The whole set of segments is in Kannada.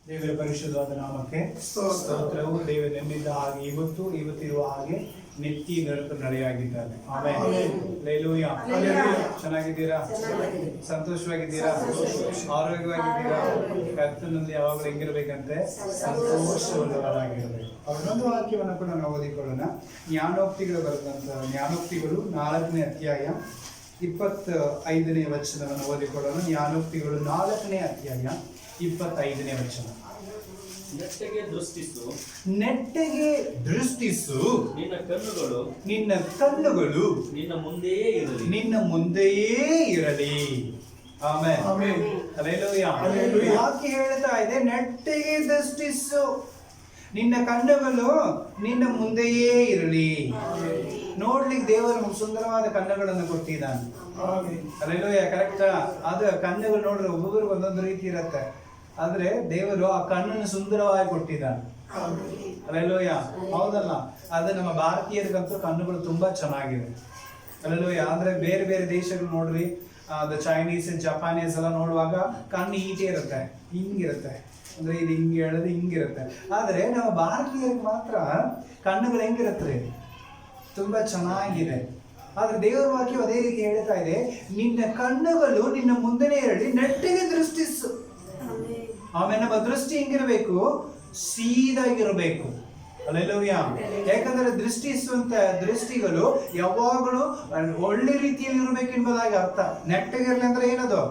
ದೇವರ ಪರಿಶುದ್ಧವಾದ ನಾಮಕ್ಕೆ ಸ್ತೋತ್ರವು. ದೇವರು ನೆನ್ನಿದ್ದ ಹಾಗೆ ಇವತ್ತಿರುವ ಹಾಗೆ ನಿತ್ಯ ನಿರಂತರ ನಡೆಯಾಗಿದ್ದಾನೆ. ಆಮೇಲೆ ಹಲ್ಲೆಲೂಯಾ. ಚೆನ್ನಾಗಿದ್ದೀರಾ? ಸಂತೋಷವಾಗಿದ್ದೀರಾ? ಆರೋಗ್ಯವಾಗಿದ್ದೀರಾ? ಕರ್ತನಲ್ಲಿ ಯಾವಾಗಲೂ ಹೆಂಗಿರ್ಬೇಕಂತೆ? ಸಂತೋಷವಾಗಿರಬೇಕು. ಅವನೊಂದು ವಾಕ್ಯವನ್ನು ಕೂಡ ನಾವು ಓದಿಕೊಳ್ಳೋಣ. ಜ್ಞಾನೋಕ್ತಿಗಳು ಬರೆದಂತ ಜ್ಞಾನೋಕ್ತಿಗಳು 4ನೇ ಅಧ್ಯಾಯ 25ನೇ ವಚನವನ್ನು ಓದಿಕೊಳ್ಳೋಣ. ಜ್ಞಾನೋಕ್ತಿಗಳು 4ನೇ ಅಧ್ಯಾಯ 25ನೇ ವಚನ. ನೆಟ್ಟಗೆ ದೃಷ್ಟಿಸು, ನಿನ್ನ ಕಣ್ಣುಗಳು ನಿನ್ನ ಮುಂದೆಯೇ ಇರಲಿ. ಆಮೆನ್. ಹಲ್ಲೆಲೂಯಾ. ವಾಕ್ಯ ಹೇಳ್ತಾ ಇದೆ, ನೆಟ್ಟಗೆ ದೃಷ್ಟಿಸು, ನಿನ್ನ ಕಣ್ಣುಗಳು ನಿನ್ನ ಮುಂದೆಯೇ ಇರಲಿ. ನೋಡ್ಲಿಕ್ಕೆ ದೇವರು ಸುಂದರವಾದ ಕಣ್ಣುಗಳನ್ನು ಕೊಟ್ಟಿದ್ದಾನೆ. ಹಲ್ಲೆಲೂಯಾ. ಕರೆಕ್ಟಾ? ಅದು ಕಣ್ಣುಗಳು ನೋಡ್ರೆ ಒಬ್ಬೊಬ್ಬರಿಗೆ ಒಂದೊಂದು ರೀತಿ ಇರುತ್ತೆ. ಆದ್ರೆ ದೇವರು ಆ ಕಣ್ಣನ್ನು ಸುಂದರವಾಗಿ ಕೊಟ್ಟಿದ್ದಾನೆ. ಹಲ್ಲೆಲೂಯಾ. ಹೌದಲ್ಲ? ಅದು ನಮ್ಮ ಭಾರತೀಯರಿಗಂತೂ ಕಣ್ಣುಗಳು ತುಂಬಾ ಚೆನ್ನಾಗಿದೆ. ಹಲ್ಲೆಲೂಯಾ. ಅಂದ್ರೆ ಬೇರೆ ಬೇರೆ ದೇಶಗಳು ನೋಡ್ರಿ, ಅದು ಚೈನೀಸ್, ಜಪಾನೀಸ್ ಎಲ್ಲ ನೋಡುವಾಗ ಕಣ್ಣು ಈಟೆ ಇರುತ್ತೆ, ಹಿಂಗಿರುತ್ತೆ. ಅಂದ್ರೆ ಇದು ಹಿಂಗೆ ಹೇಳೋದು ಹಿಂಗಿರುತ್ತೆ. ಆದ್ರೆ ನಮ್ಮ ಭಾರತೀಯರಿಗೆ ಮಾತ್ರ ಕಣ್ಣುಗಳು ಹೆಂಗಿರುತ್ತೆ? ತುಂಬಾ ಚೆನ್ನಾಗಿದೆ. ಆದ್ರೆ ದೇವರ ವಾಕ್ಯ ಅದೇ ರೀತಿ ಹೇಳ್ತಾ ಇದೆ, ನಿನ್ನ ಕಣ್ಣುಗಳು ನಿನ್ನ ಮುಂದೆನೇ ಇರಲಿ, ನೆಟ್ಟಿಗೆ ದೃಷ್ಟಿಸು. ಆಮೇಲೆ ನಮ್ಮ ದೃಷ್ಟಿ ಹೆಂಗಿರಬೇಕು? ಸೀದಾಗಿರಬೇಕು. ಹಲ್ಲೆಲೂಯಾ. ಯಾಕಂದ್ರೆ ದೃಷ್ಟಿಸುವಂತ ದೃಷ್ಟಿಗಳು ಯಾವಾಗಲೂ ಒಳ್ಳೆ ರೀತಿಯಲ್ಲಿ ಇರಬೇಕು ಎಂಬುದಾಗಿ ಅರ್ಥ. ನೆಟ್ಟಗಿರ್ಲಿ ಅಂದ್ರೆ ಏನದು?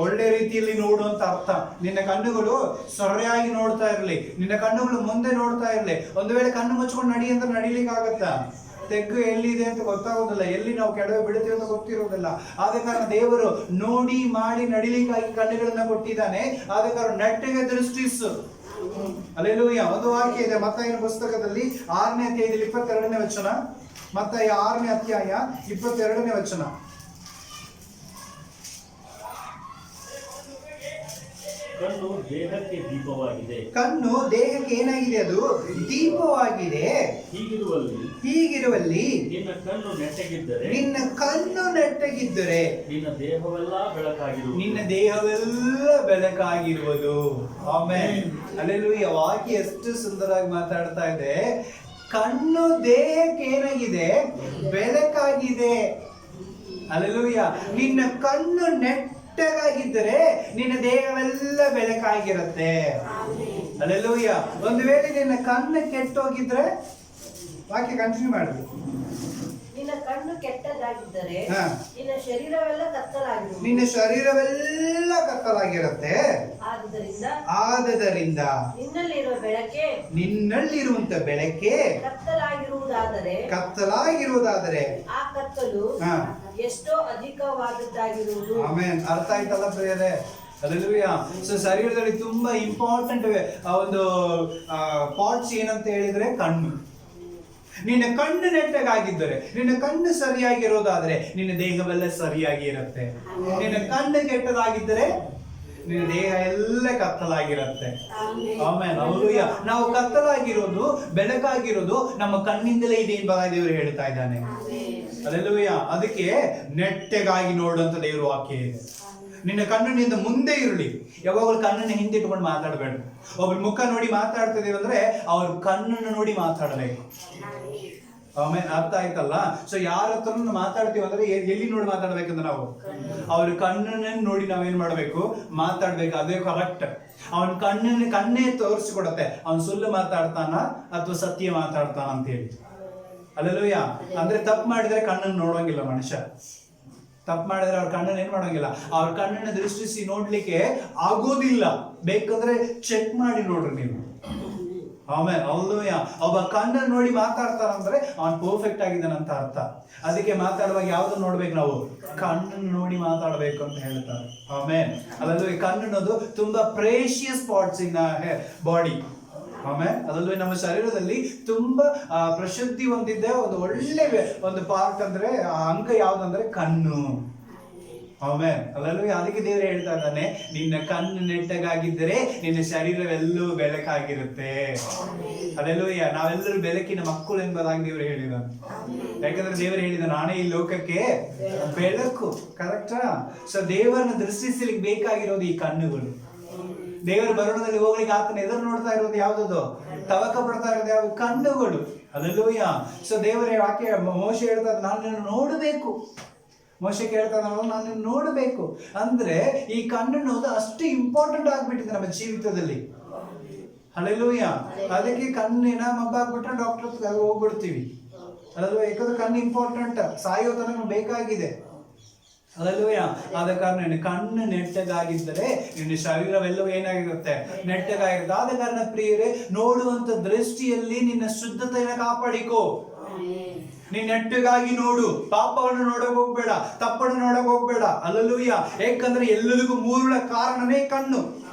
ಒಳ್ಳೆ ರೀತಿಯಲ್ಲಿ ನೋಡುವಂತ ಅರ್ಥ. ನಿನ್ನ ಕಣ್ಣುಗಳು ಸರಿಯಾಗಿ ನೋಡ್ತಾ ಇರಲಿ, ನಿನ್ನ ಕಣ್ಣುಗಳು ಮುಂದೆ ನೋಡ್ತಾ ಇರಲಿ. ಒಂದು ವೇಳೆ ಕಣ್ಣು ಮುಚ್ಕೊಂಡು ನಡಿ ಅಂತ ನಡಿಲಿಕ್ಕೆ ಆಗತ್ತಾ? ತೆಗ್ಗು ಎಲ್ಲಿದೆ ಅಂತ ಗೊತ್ತಾಗೋದಿಲ್ಲ, ಎಲ್ಲಿ ನಾವು ಕೆಡವೆ ಬಿಡುತ್ತೇವೆ ಅಂತ ಗೊತ್ತಿರೋದಿಲ್ಲ. ಆದ ಕಾರಣ ದೇವರು ನೋಡಿ ಮಾಡಿ ನಡಿಲಿಕ್ಕಾಗಿ ಕಣ್ಣುಗಳನ್ನ ಕೊಟ್ಟಿದ್ದಾನೆ. ಆದ ಕಾರಣ ನೆಟ್ಟಿಗೆ ದೃಷ್ಟಿಸು. ಹಲ್ಲೆಲೂಯಾ. ಒಂದು ವಾಕ್ಯ ಇದೆ ಮತ್ತಾಯನ ಪುಸ್ತಕದಲ್ಲಿ 6ನೇ ಅಧ್ಯಾಯದಲ್ಲಿ 22ನೇ ವಚನ. ಮತ್ತಾಯ 6ನೇ ಅಧ್ಯಾಯ 22ನೇ ವಚನ. ಕಣ್ಣು ದೇಹಕ್ಕೆ ದೀಪವಾಗಿದೆ. ಕಣ್ಣು ದೇಹಕ್ಕೆ ಏನಾಗಿದೆ? ಅದು ದೀಪವಾಗಿದೆ. ಹೀಗಿರುವಲ್ಲಿ ನಿನ್ನ ಕಣ್ಣು ನೆಟ್ಟಗಿದ್ದರೆ ನಿನ್ನ ದೇಹವೆಲ್ಲ ಬೆಳಕಾಗಿರುವುದು. ಆಮೆನ್. ಹಲ್ಲೆಲೂಯಾ. ವಾಕ್ಯ ಎಷ್ಟು ಸುಂದರವಾಗಿ ಮಾತಾಡ್ತಾ ಇದೆ. ಕಣ್ಣು ದೇಹಕ್ಕೆ ಏನಾಗಿದೆ? ಬೆಳಕಾಗಿದೆ. ಹಲ್ಲೆಲೂಯಾ. ನಿನ್ನ ಕಣ್ಣು ನೆಟ್ಟಗಾಗಿದ್ದರೆ ನಿನ್ನ ದೇಹವೆಲ್ಲ ಬೆಳಕಾಗಿರುತ್ತೆ. ಹಲ್ಲೆಲೂಯಾ. ಒಂದು ವೇಳೆ ನಿನ್ನ ಕಣ್ಣು ಕೆಟ್ಟೋಗಿದ್ರೆ, ವಾಕ್ಯ ಕಂಟಿನ್ಯೂ ಮಾಡಿ. ನಿನ್ನ ಕಣ್ಣು ಕೆಟ್ಟದಾಗಿದ್ದರೆ ನಿನ್ನ ಶರೀರವೆಲ್ಲ ಕತ್ತಲಾಗಿರುತ್ತೆ. ಆದದರಿಂದ ನಿನ್ನಲ್ಲಿರುವಂತ ಬೆಳಕೆ ಕತ್ತಲಾಗಿರುವುದಾದರೆ ಆ ಕತ್ತಲು ಎಷ್ಟೋ ಅಧಿಕವಾದದ್ದಾಗಿರುವುದು. ಆಮೆನ್. ಅರ್ಥ ಆಯ್ತಲ್ಲ ಪ್ರಿಯರೇ? ಹಲ್ಲೆಲೂಯಾ. ಸೊ ಶರೀರದಲ್ಲಿ ತುಂಬಾ ಇಂಪಾರ್ಟೆಂಟ್ ಒಂದು ಪಾರ್ಟ್ಸ್ ಏನಂತ ಹೇಳಿದ್ರೆ ಕಣ್ಣು. ನಿನ್ನ ಕಣ್ಣು ನೆಟ್ಟಗಾಗಿದ್ದರೆ, ನಿನ್ನ ಕಣ್ಣು ಸರಿಯಾಗಿರೋದಾದ್ರೆ ನಿನ್ನ ದೇಹವೆಲ್ಲ ಸರಿಯಾಗಿ ಇರುತ್ತೆ. ನಿನ್ನ ಕಣ್ಣು ಕೆಟ್ಟದಾಗಿದ್ದರೆ ನಿನ್ನ ದೇಹ ಎಲ್ಲ ಕತ್ತಲಾಗಿರುತ್ತೆ. ಆಮೇಲೆ ಹಲ್ಲೆಲೂಯಾ. ನಾವು ಕತ್ತಲಾಗಿರೋದು, ಬೆಳಕಾಗಿರೋದು ನಮ್ಮ ಕಣ್ಣಿಂದಲೇ ಇದೆ ಎಂಬುದಾಗಿ ದೇವರು ಹೇಳ್ತಾ ಇದ್ದಾನೆ. ಹಲ್ಲೆಲೂಯಾ. ಅದಕ್ಕೆ ನೆಟ್ಟಗಾಗಿ ನೋಡುವಂತ ದೇವರು ವಾಕ್ಯ ಇದೆ. ನಿನ್ನ ಕಣ್ಣಿನಿಂದ ಮುಂದೆ ಇರಲಿ. ಯಾವಾಗಲೂ ಕಣ್ಣನ್ನು ಹಿಂದಿಟ್ಕೊಂಡು ಮಾತಾಡಬೇಡ. ಒಬ್ಬರ ಮುಖ ನೋಡಿ ಮಾತಾಡ್ತಿದ್ದೀವಿ ಅಂದ್ರೆ ಅವ್ರ ಕಣ್ಣನ್ನು ನೋಡಿ ಮಾತಾಡಬೇಕು. ಆಮೇಲೆ ಅರ್ಥ ಆಯ್ತಲ್ಲ? ಸೊ ಯಾರ ಹತ್ರ ಮಾತಾಡ್ತೀವಿ ಅಂದ್ರೆ ಎಲ್ಲಿ ನೋಡಿ ಮಾತಾಡ್ಬೇಕಂದ್ರೆ ನಾವು ಅವ್ರ ಕಣ್ಣನ್ನ ನೋಡಿ ನಾವೇನ್ ಮಾಡ್ಬೇಕು? ಮಾತಾಡ್ಬೇಕು. ಅದೇ ಕರೆಕ್ಟ್. ಅವನ ಕಣ್ಣೇ ತೋರಿಸಿಕೊಡತ್ತೆ ಅವನ್ ಸುಳ್ಳು ಮಾತಾಡ್ತಾನ ಅಥವಾ ಸತ್ಯ ಮಾತಾಡ್ತಾನ ಅಂತ ಹೇಳಿ. ಹಲ್ಲೆಲೂಯಾ. ಅಂದ್ರೆ ತಪ್ಪು ಮಾಡಿದ್ರೆ ಕಣ್ಣನ್ನು ನೋಡೋಂಗಿಲ್ಲ ಮನುಷ್ಯ. ತಪ್ಪು ಮಾಡಿದ್ರೆ ಅವ್ರ ಕಣ್ಣನ್ನು ಏನ್ ಮಾಡೋಂಗಿಲ್ಲ, ಅವ್ರ ಕಣ್ಣನ್ನು ದೃಷ್ಟಿಸಿ ನೋಡ್ಲಿಕ್ಕೆ ಆಗೋದಿಲ್ಲ. ಬೇಕಂದ್ರೆ ಚೆಕ್ ಮಾಡಿ ನೋಡ್ರಿ ನೀವು. ಆಮೇಲೆ ಹಲ್ಲೆಲೂಯಾ. ಒಬ್ಬ ಕಣ್ಣನ್ನು ನೋಡಿ ಮಾತಾಡ್ತಾರಂದ್ರೆ ಅವನ್ ಪರ್ಫೆಕ್ಟ್ ಆಗಿದ್ದಾನಂತ ಅರ್ಥ. ಅದಕ್ಕೆ ಮಾತಾಡುವಾಗ ಯಾವ್ದು ನೋಡ್ಬೇಕು? ನಾವು ಕಣ್ಣನ್ನು ನೋಡಿ ಮಾತಾಡ್ಬೇಕು ಅಂತ ಹೇಳ್ತಾರೆ. ಆಮೇಲೆ ಅದಲ್ಲೂ ಕಣ್ಣು ಅನ್ನೋದು ತುಂಬಾ ಪ್ರೇಷಿಯಸ್ ಪಾರ್ಟ್ಸ್ ಇನ್ ಬಾಡಿ. ಆಮೇಲೆ ಅದಲ್ಲೂ ನಮ್ಮ ಶರೀರದಲ್ಲಿ ತುಂಬಾ ಪ್ರಸಿದ್ಧಿ ಹೊಂದಿದ್ದ ಒಂದು ಒಳ್ಳೆ ಒಂದು ಪಾರ್ಟ್ ಅಂದ್ರೆ ಆ ಅಂಗ ಯಾವ್ದಂದ್ರೆ ಕಣ್ಣು. ಆಮೆನ್. ಹಲ್ಲೆಲೂಯಾ. ಅದಕ್ಕೆ ದೇವರು ಹೇಳ್ತಾ ಇದ್ದಾನೆ, ನಿನ್ನ ಕಣ್ಣು ನೆಟ್ಟಗಾಗಿದ್ದರೆ ನಿನ್ನ ಶರೀರವೆಲ್ಲೂ ಬೆಳಕಾಗಿರುತ್ತೆ. ಹಲ್ಲೆಲೂಯಾ. ನಾವೆಲ್ಲರೂ ಬೆಳಕಿನ ಮಕ್ಕಳು ಎಂಬುದಾಗಿ ದೇವರು ಹೇಳಿದಾನೆ. ಯಾಕಂದ್ರೆ ದೇವರು ಹೇಳಿದ, ನಾನೇ ಈ ಲೋಕಕ್ಕೆ ಬೆಳಕು. ಕರೆಕ್ಟಾ? ಸೊ ದೇವರನ್ನು ದೃಷ್ಟಿಸಲಿಕ್ಕೆ ಬೇಕಾಗಿರೋದು ಈ ಕಣ್ಣುಗಳು. ದೇವರ ಬರೋಣದಲ್ಲಿ ಹೋಗ್ಲಿಕ್ಕೆ ಆತನ ಎದುರು ನೋಡ್ತಾ ಇರೋದು ಯಾವ್ದು? ತವಕ ಪಡ್ತಾ ಇರೋದು ಯಾವ್ದು? ಕಣ್ಣುಗಳು. ಹಲ್ಲೆಲೂಯಾ. ಸೊ ದೇವರ ವಾಕ್ಯ ಮೋಶೆ ಹೇಳ್ತಾರೆ, ನಾನು ನಿನ್ನ ನೋಡಬೇಕು. ಮೋಶೆ ಕೇಳ್ತಾ ನಾನು ನಿನ್ನ ನೋಡಬೇಕು ಅಂದ್ರೆ ಈ ಕಣ್ಣು ಅನ್ನೋದು ಅಷ್ಟು ಇಂಪಾರ್ಟೆಂಟ್ ಆಗ್ಬಿಟ್ಟಿದೆ ನಮ್ಮ ಜೀವಿತದಲ್ಲಿ. ಹಲ್ಲೆಲೂಯಾ. ಅದಕ್ಕೆ ಕಣ್ಣಿನ ಮಬ್ಬಾಗ್ಬಿಟ್ರೆ ಡಾಕ್ಟರ್ ಹತ್ರ ಹೋಗ್ಬಿಡ್ತೀವಿ. ಅಲ್ಲಲ್ವ? ಯಾಕಂದ್ರೆ ಕಣ್ಣು ಇಂಪಾರ್ಟೆಂಟ್, ಸಾಯೋ ತನಕ ಬೇಕಾಗಿದೆ. ಹಲ್ಲೆಲೂಯಾ. ಆದ ಕಾರಣ ನಿನ್ನ ಕಣ್ಣು ನೆಟ್ಟಗಾಗಿದ್ದರೆ ನಿನ್ನ ಶರೀರವೆಲ್ಲವೂ ಏನಾಗಿರುತ್ತೆ? ನೆಟ್ಟಗಾಗಿರುತ್ತೆ. ಆದ ಕಾರಣ ಪ್ರಿಯರೇ, ನೋಡುವಂತ ದೃಷ್ಟಿಯಲ್ಲಿ ನಿನ್ನ ಶುದ್ಧತೆಯನ್ನು ಕಾಪಾಡಿಕೋ. ನೀನ್ ನೆಟ್ಟಗಾಗಿ ನೋಡು, ಪಾಪವನ್ನು ನೋಡಕ್ ಹೋಗ್ಬೇಡ, ತಪ್ಪನ್ನು ನೋಡಕ್ ಹೋಗ್ಬೇಡ. ಹಲ್ಲೆಲೂಯಾ. ಯಾಕಂದ್ರೆ ಎಲ್ಲದಕ್ಕೂ ಮೂಲ ಕಾರಣನೇ ಕಣ್ಣು.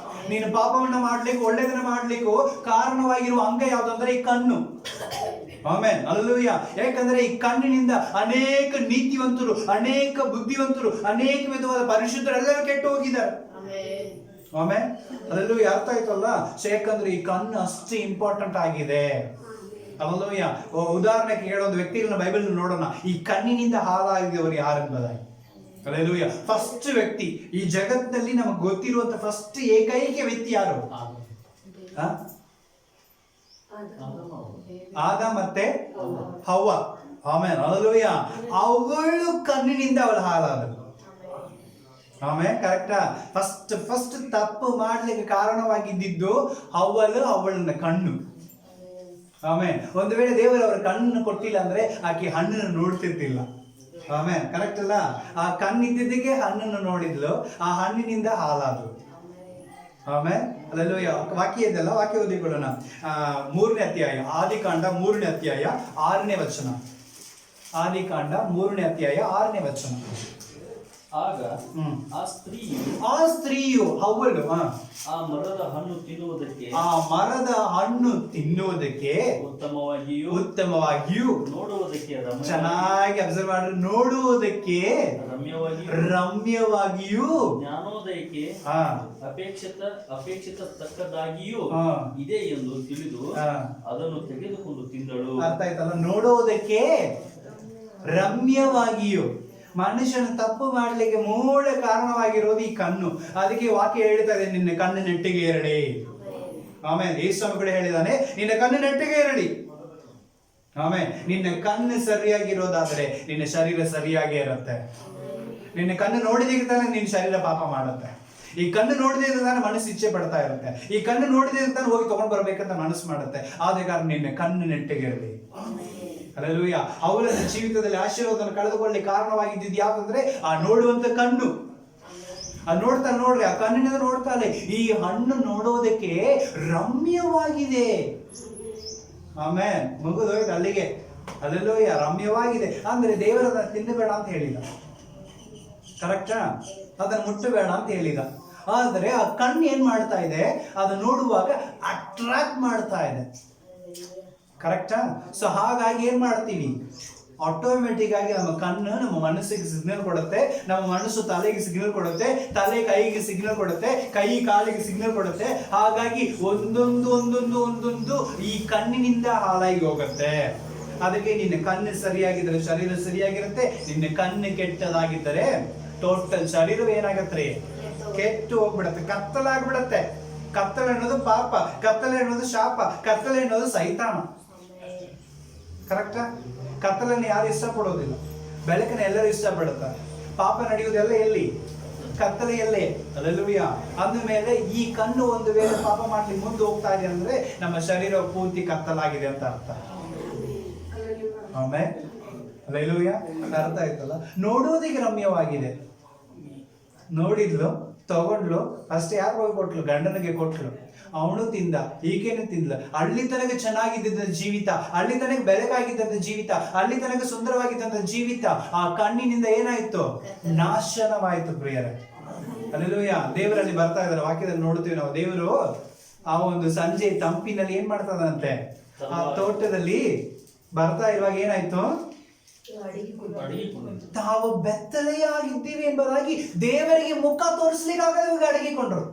ನೀನು ಪಾಪವನ್ನ ಮಾಡ್ಲಿಕ್ಕೆ, ಒಳ್ಳೆದನ್ನ ಮಾಡ್ಲಿಕ್ಕೂ ಕಾರಣವಾಗಿರುವ ಅಂಗ ಯಾವ್ದಂದ್ರೆ ಈ ಕಣ್ಣು. ಆಮೆನ್. ಹಲ್ಲೆಲೂಯಾ. ಯಾಕಂದ್ರೆ ಈ ಕಣ್ಣಿನಿಂದ ಅನೇಕ ನೀತಿವಂತರು, ಅನೇಕ ಬುದ್ಧಿವಂತರು, ಅನೇಕ ವಿಧವಾದ ಪರಿಶುದ್ಧರೆಲ್ಲರೂ ಕೆಟ್ಟು ಹೋಗಿದ್ದಾರೆ. ಆಮೆನ್. ಹಲ್ಲೆಲೂಯಾ. ಅರ್ಥ ಆಯ್ತಲ್ಲ? ಸೊ ಯಾಕಂದ್ರೆ ಈ ಕಣ್ಣು ಅಷ್ಟು ಇಂಪಾರ್ಟೆಂಟ್ ಆಗಿದೆ. ಹಲ್ಲೆಲೂಯಾ. ಉದಾಹರಣೆಗೆ ಹೇಳೋದು ವ್ಯಕ್ತಿಗಳನ್ನ ಬೈಬಲ್ ನೋಡೋಣ. ಈ ಕಣ್ಣಿನಿಂದ ಹಾಳಾಗಿದವರು ಯಾರೆಂಬುದಾಗಿ. ಹಲ್ಲೆಲೂಯಾ. ಫಸ್ಟ್ ವ್ಯಕ್ತಿ ಈ ಜಗತ್ತಿನಲ್ಲಿ ನಮಗೆ ಗೊತ್ತಿರುವಂತ ಫಸ್ಟ್ ಏಕೈಕ ವ್ಯಕ್ತಿ ಯಾರು? ಆದ ಮತ್ತೆ ಹವ್ವ. ಆಮೇಲೆ ಹಲ್ಲೆಲೂಯಾ. ಅವಳು ಕಣ್ಣಿನಿಂದ ಅವಳು ಹಾಳಾದಳು. ಆಮೇಲೆ ಕರೆಕ್ಟಾ? ಫಸ್ಟ್ ತಪ್ಪು ಮಾಡ್ಲಿಕ್ಕೆ ಕಾರಣವಾಗಿದ್ದು ಅವಳನ್ನ ಕಣ್ಣು. ಆಮೇಲೆ ಒಂದು ವೇಳೆ ದೇವರು ಅವರ ಕಣ್ಣನ್ನು ಕೊಟ್ಟಿಲ್ಲ ಅಂದ್ರೆ ಆಕೆ ಹಣ್ಣನ್ನು ನೋಡ್ತಿರ್ತಿಲ್ಲ. ಆಮೇಲೆ ಕರೆಕ್ಟ್ ಅಲ್ಲ? ಆ ಕಣ್ಣಿದ್ದಕ್ಕೆ ಹಣ್ಣನ್ನು ನೋಡಿದ್ಲು, ಆ ಹಣ್ಣಿನಿಂದ ಹಾಳಾದಳು. ಆಮೇಲೆ ಅಲ್ಲೆಲ್ಲೂಯಾ. ವಾಕ್ಯ ಇದೆಲ್ಲ, ವಾಕ್ಯ ಓದಿಕೊಳ್ಳೋಣ. 3ನೇ ಅಧ್ಯಾಯ, ಆದಿಕಾಂಡ 3ನೇ ಅಧ್ಯಾಯ 6ನೇ ವಚನ. ಆದಿಕಾಂಡ 3ನೇ ಅಧ್ಯಾಯ 6ನೇ ವಚನ. ಆಗ ಆ ಸ್ತ್ರೀಯು ಹವ್ವಳು ಆ ಮರದ ಹಣ್ಣು ತಿನ್ನುವುದಕ್ಕೆ ಉತ್ತಮವಾಗಿಯೂ ನೋಡುವುದಕ್ಕೆ ಚೆನ್ನಾಗಿ ಅಬ್ಸರ್ವ್ ಮಾಡ್ರಿ, ನೋಡುವುದಕ್ಕೆ ರಮ್ಯವಾಗಿಯೂ ಜ್ಞಾನೋದಯಕ್ಕೆ ಅಪೇಕ್ಷಿತ ತಕ್ಕದಾಗಿಯೂ ಇದೆ ಎಂದು ತಿಳಿದು ಅದನ್ನು ತೆಗೆದುಕೊಂಡು ತಿಂದಳು. ಅರ್ಥ ಆಯ್ತಲ್ಲ? ನೋಡುವುದಕ್ಕೆ ರಮ್ಯವಾಗಿಯೂ. ಮನುಷ್ಯನ ತಪ್ಪು ಮಾಡ್ಲಿಕ್ಕೆ ಮೂಲ ಕಾರಣವಾಗಿರೋದು ಈ ಕಣ್ಣು. ಅದಕ್ಕೆ ವಾಕ್ಯ ಹೇಳ್ತಾರೆ, ನಿನ್ನ ಕಣ್ಣು ನೆಟ್ಟಿಗೆ ಇರಲಿ. ಆಮೇಲೆ ಯೇಸು ಕೂಡ ಹೇಳಿದಾನೆ, ನಿನ್ನ ಕಣ್ಣು ನೆಟ್ಟಿಗೆ ಇರಲಿ. ಆಮೇಲೆ ನಿನ್ನ ಕಣ್ಣು ಸರಿಯಾಗಿರೋದಾದ್ರೆ ನಿನ್ನ ಶರೀರ ಸರಿಯಾಗಿ ಇರುತ್ತೆ. ನಿನ್ನ ಕಣ್ಣು ನೋಡಿದಾಗ ತಾನೆ ನಿನ್ನ ಶರೀರ ಪಾಪ ಮಾಡುತ್ತೆ. ಈ ಕಣ್ಣು ನೋಡಿದೇ ತಾನೆ ಮನಸ್ಸು ಇಚ್ಛೆ ಪಡ್ತಾ ಇರುತ್ತೆ. ಈ ಕಣ್ಣು ನೋಡಿದೇ ತಾನೆ ಹೋಗಿ ತಗೊಂಡ್ ಬರ್ಬೇಕಂತ ಮನಸ್ಸು ಮಾಡುತ್ತೆ. ಆದ ಕಾರಣ ನಿನ್ನ ಕಣ್ಣು ನೆಟ್ಟಿಗೆ ಇರಲಿ. ಹಲ್ಲೆಲೂಯಾ. ಅವಳ ಜೀವಿತದಲ್ಲಿ ಆಶೀರ್ವಾದವನ್ನು ಕಳೆದುಕೊಳ್ಳಿ ಕಾರಣವಾಗಿದ್ದು ಯಾವ್ದಂದ್ರೆ ಆ ನೋಡುವಂತ ಕಣ್ಣು. ಅದು ನೋಡ್ರಿ, ಆ ಕಣ್ಣಿನಿಂದ ನೋಡ್ತಾಳೆ, ಈ ಹಣ್ಣು ನೋಡೋದಕ್ಕೆ ರಮ್ಯವಾಗಿದೆ. ಆಮೇಲೆ ಮುಗಿದೋಯ್ತು ಅಲ್ಲಿಗೆ. ಹಲ್ಲೆಲೂಯಾ. ರಮ್ಯವಾಗಿದೆ ಅಂದ್ರೆ ದೇವರನ್ನ ತಿನ್ನಬೇಡ ಅಂತ ಹೇಳಿದ, ಕರೆಕ್ಟಾ? ಅದನ್ನ ಮುಟ್ಟಬೇಡ ಅಂತ ಹೇಳಿದ. ಆದ್ರೆ ಆ ಕಣ್ಣು ಏನ್ ಮಾಡ್ತಾ ಇದೆ? ಅದು ನೋಡುವಾಗ ಅಟ್ರಾಕ್ಟ್ ಮಾಡ್ತಾ ಇದೆ, ಕರೆಕ್ಟಾ? ಸೊ ಹಾಗಾಗಿ ಏನ್ ಮಾಡ್ತೀವಿ? ಆಟೋಮೆಟಿಕ್ ಆಗಿ ನಮ್ಮ ಕಣ್ಣು ನಮ್ಮ ಮನಸ್ಸಿಗೆ ಸಿಗ್ನಲ್ ಕೊಡುತ್ತೆ, ನಮ್ಮ ಮನಸ್ಸು ತಲೆಗೆ ಸಿಗ್ನಲ್ ಕೊಡುತ್ತೆ, ತಲೆ ಕೈಗೆ ಸಿಗ್ನಲ್ ಕೊಡುತ್ತೆ, ಕೈ ಕಾಲಿಗೆ ಸಿಗ್ನಲ್ ಕೊಡುತ್ತೆ. ಹಾಗಾಗಿ ಒಂದೊಂದು ಈ ಕಣ್ಣಿನಿಂದ ಹಾಳಾಗಿ ಹೋಗುತ್ತೆ. ಅದಕ್ಕೆ ನಿನ್ನ ಕಣ್ಣು ಸರಿಯಾಗಿದ್ದರೆ ಶರೀರ ಸರಿಯಾಗಿರುತ್ತೆ. ನಿನ್ನ ಕಣ್ಣು ಕೆಟ್ಟದಾಗಿದ್ದರೆ ಟೋಟಲ್ ಶರೀರ ಏನಾಗತ್ತೆ? ಕೆಟ್ಟು ಹೋಗ್ಬಿಡತ್ತೆ, ಕತ್ತಲಾಗ್ಬಿಡತ್ತೆ. ಕತ್ತಲೆ ಅನ್ನೋದು ಪಾಪ, ಕತ್ತಲೆ ಅನ್ನೋದು ಶಾಪ, ಕತ್ತಲೆ ಅನ್ನೋದು ಸೈತಾನ. ಕರೆಕ್ಟಾ? ಕತ್ತಲನ್ನು ಯಾರು ಇಷ್ಟಪಡೋದಿಲ್ಲ, ಬೆಳಕನ್ನು ಎಲ್ಲರೂ ಇಷ್ಟಪಡುತ್ತಾರೆ. ಪಾಪ ನಡೆಯುವುದೆಲ್ಲ ಎಲ್ಲಿ? ಕತ್ತಲೆಯಲ್ಲೇ. ಹಲ್ಲೆಲೂಯಾ. ಅಂದಮೇಲೆ ಈ ಕಣ್ಣು ಒಂದು ವೇಳೆ ಪಾಪ ಮಾಡ್ಲಿಕ್ಕೆ ಮುಂದೆ ಹೋಗ್ತಾ ಇದೆ ಅಂದ್ರೆ ನಮ್ಮ ಶರೀರ ಪೂರ್ತಿ ಕತ್ತಲಾಗಿದೆ ಅಂತ ಅರ್ಥ. ಆಮೇಲೆ ಹಲ್ಲೆಲೂಯಾ. ಅರ್ಥ ಆಯ್ತಲ್ಲ? ನೋಡೋದಿಗೆ ರಮ್ಯವಾಗಿದೆ. ನೋಡಿದ್ಲು, ತಗೊಂಡ್ಲು, ಅಷ್ಟೇ. ಯಾರು ಹೋಗಿ ಕೊಟ್ಲು? ಗಂಡನಿಗೆ ಕೊಟ್ಲು. ಅವನು ತಿಂದ, ಈಗೇನು ತಿಂದ್ಲ. ಅಲ್ಲಿ ತನಕ ಚೆನ್ನಾಗಿದ್ದ ಜೀವಿತ, ಅಲ್ಲಿ ತನಕ ಬೆಳಕಾಗಿದ್ದಂತ ಜೀವಿತ, ಅಲ್ಲಿ ತನಕ ಸುಂದರವಾಗಿದ್ದಂತ ಜೀವಿತ ಆ ಕಣ್ಣಿನಿಂದ ಏನಾಯ್ತು? ನಾಶನವಾಯಿತು ಪ್ರಿಯರೇ. ಹಲ್ಲೆಲೂಯಾ. ದೇವರಲ್ಲಿ ಬರ್ತಾ ಇದ್ದಾರೆ, ವಾಕ್ಯದಲ್ಲಿ ನೋಡ್ತೀವಿ ನಾವು. ದೇವರು ಆ ಒಂದು ಸಂಜೆ ತಂಪಿನಲ್ಲಿ ಏನ್ ಮಾಡ್ತದಂತೆ? ಆ ತೋಟದಲ್ಲಿ ಬರ್ತಾ ಇರುವಾಗ ಏನಾಯ್ತು? ತಾವು ಬೆತ್ತಲೆಯಾಗಿದ್ದೀವಿ ಎಂಬುದಾಗಿ ದೇವರಿಗೆ ಮುಖ ತೋರಿಸ್ಲಿಕ್ಕಾಗದೆ ಅಡಗಿಕೊಂಡ್ರು.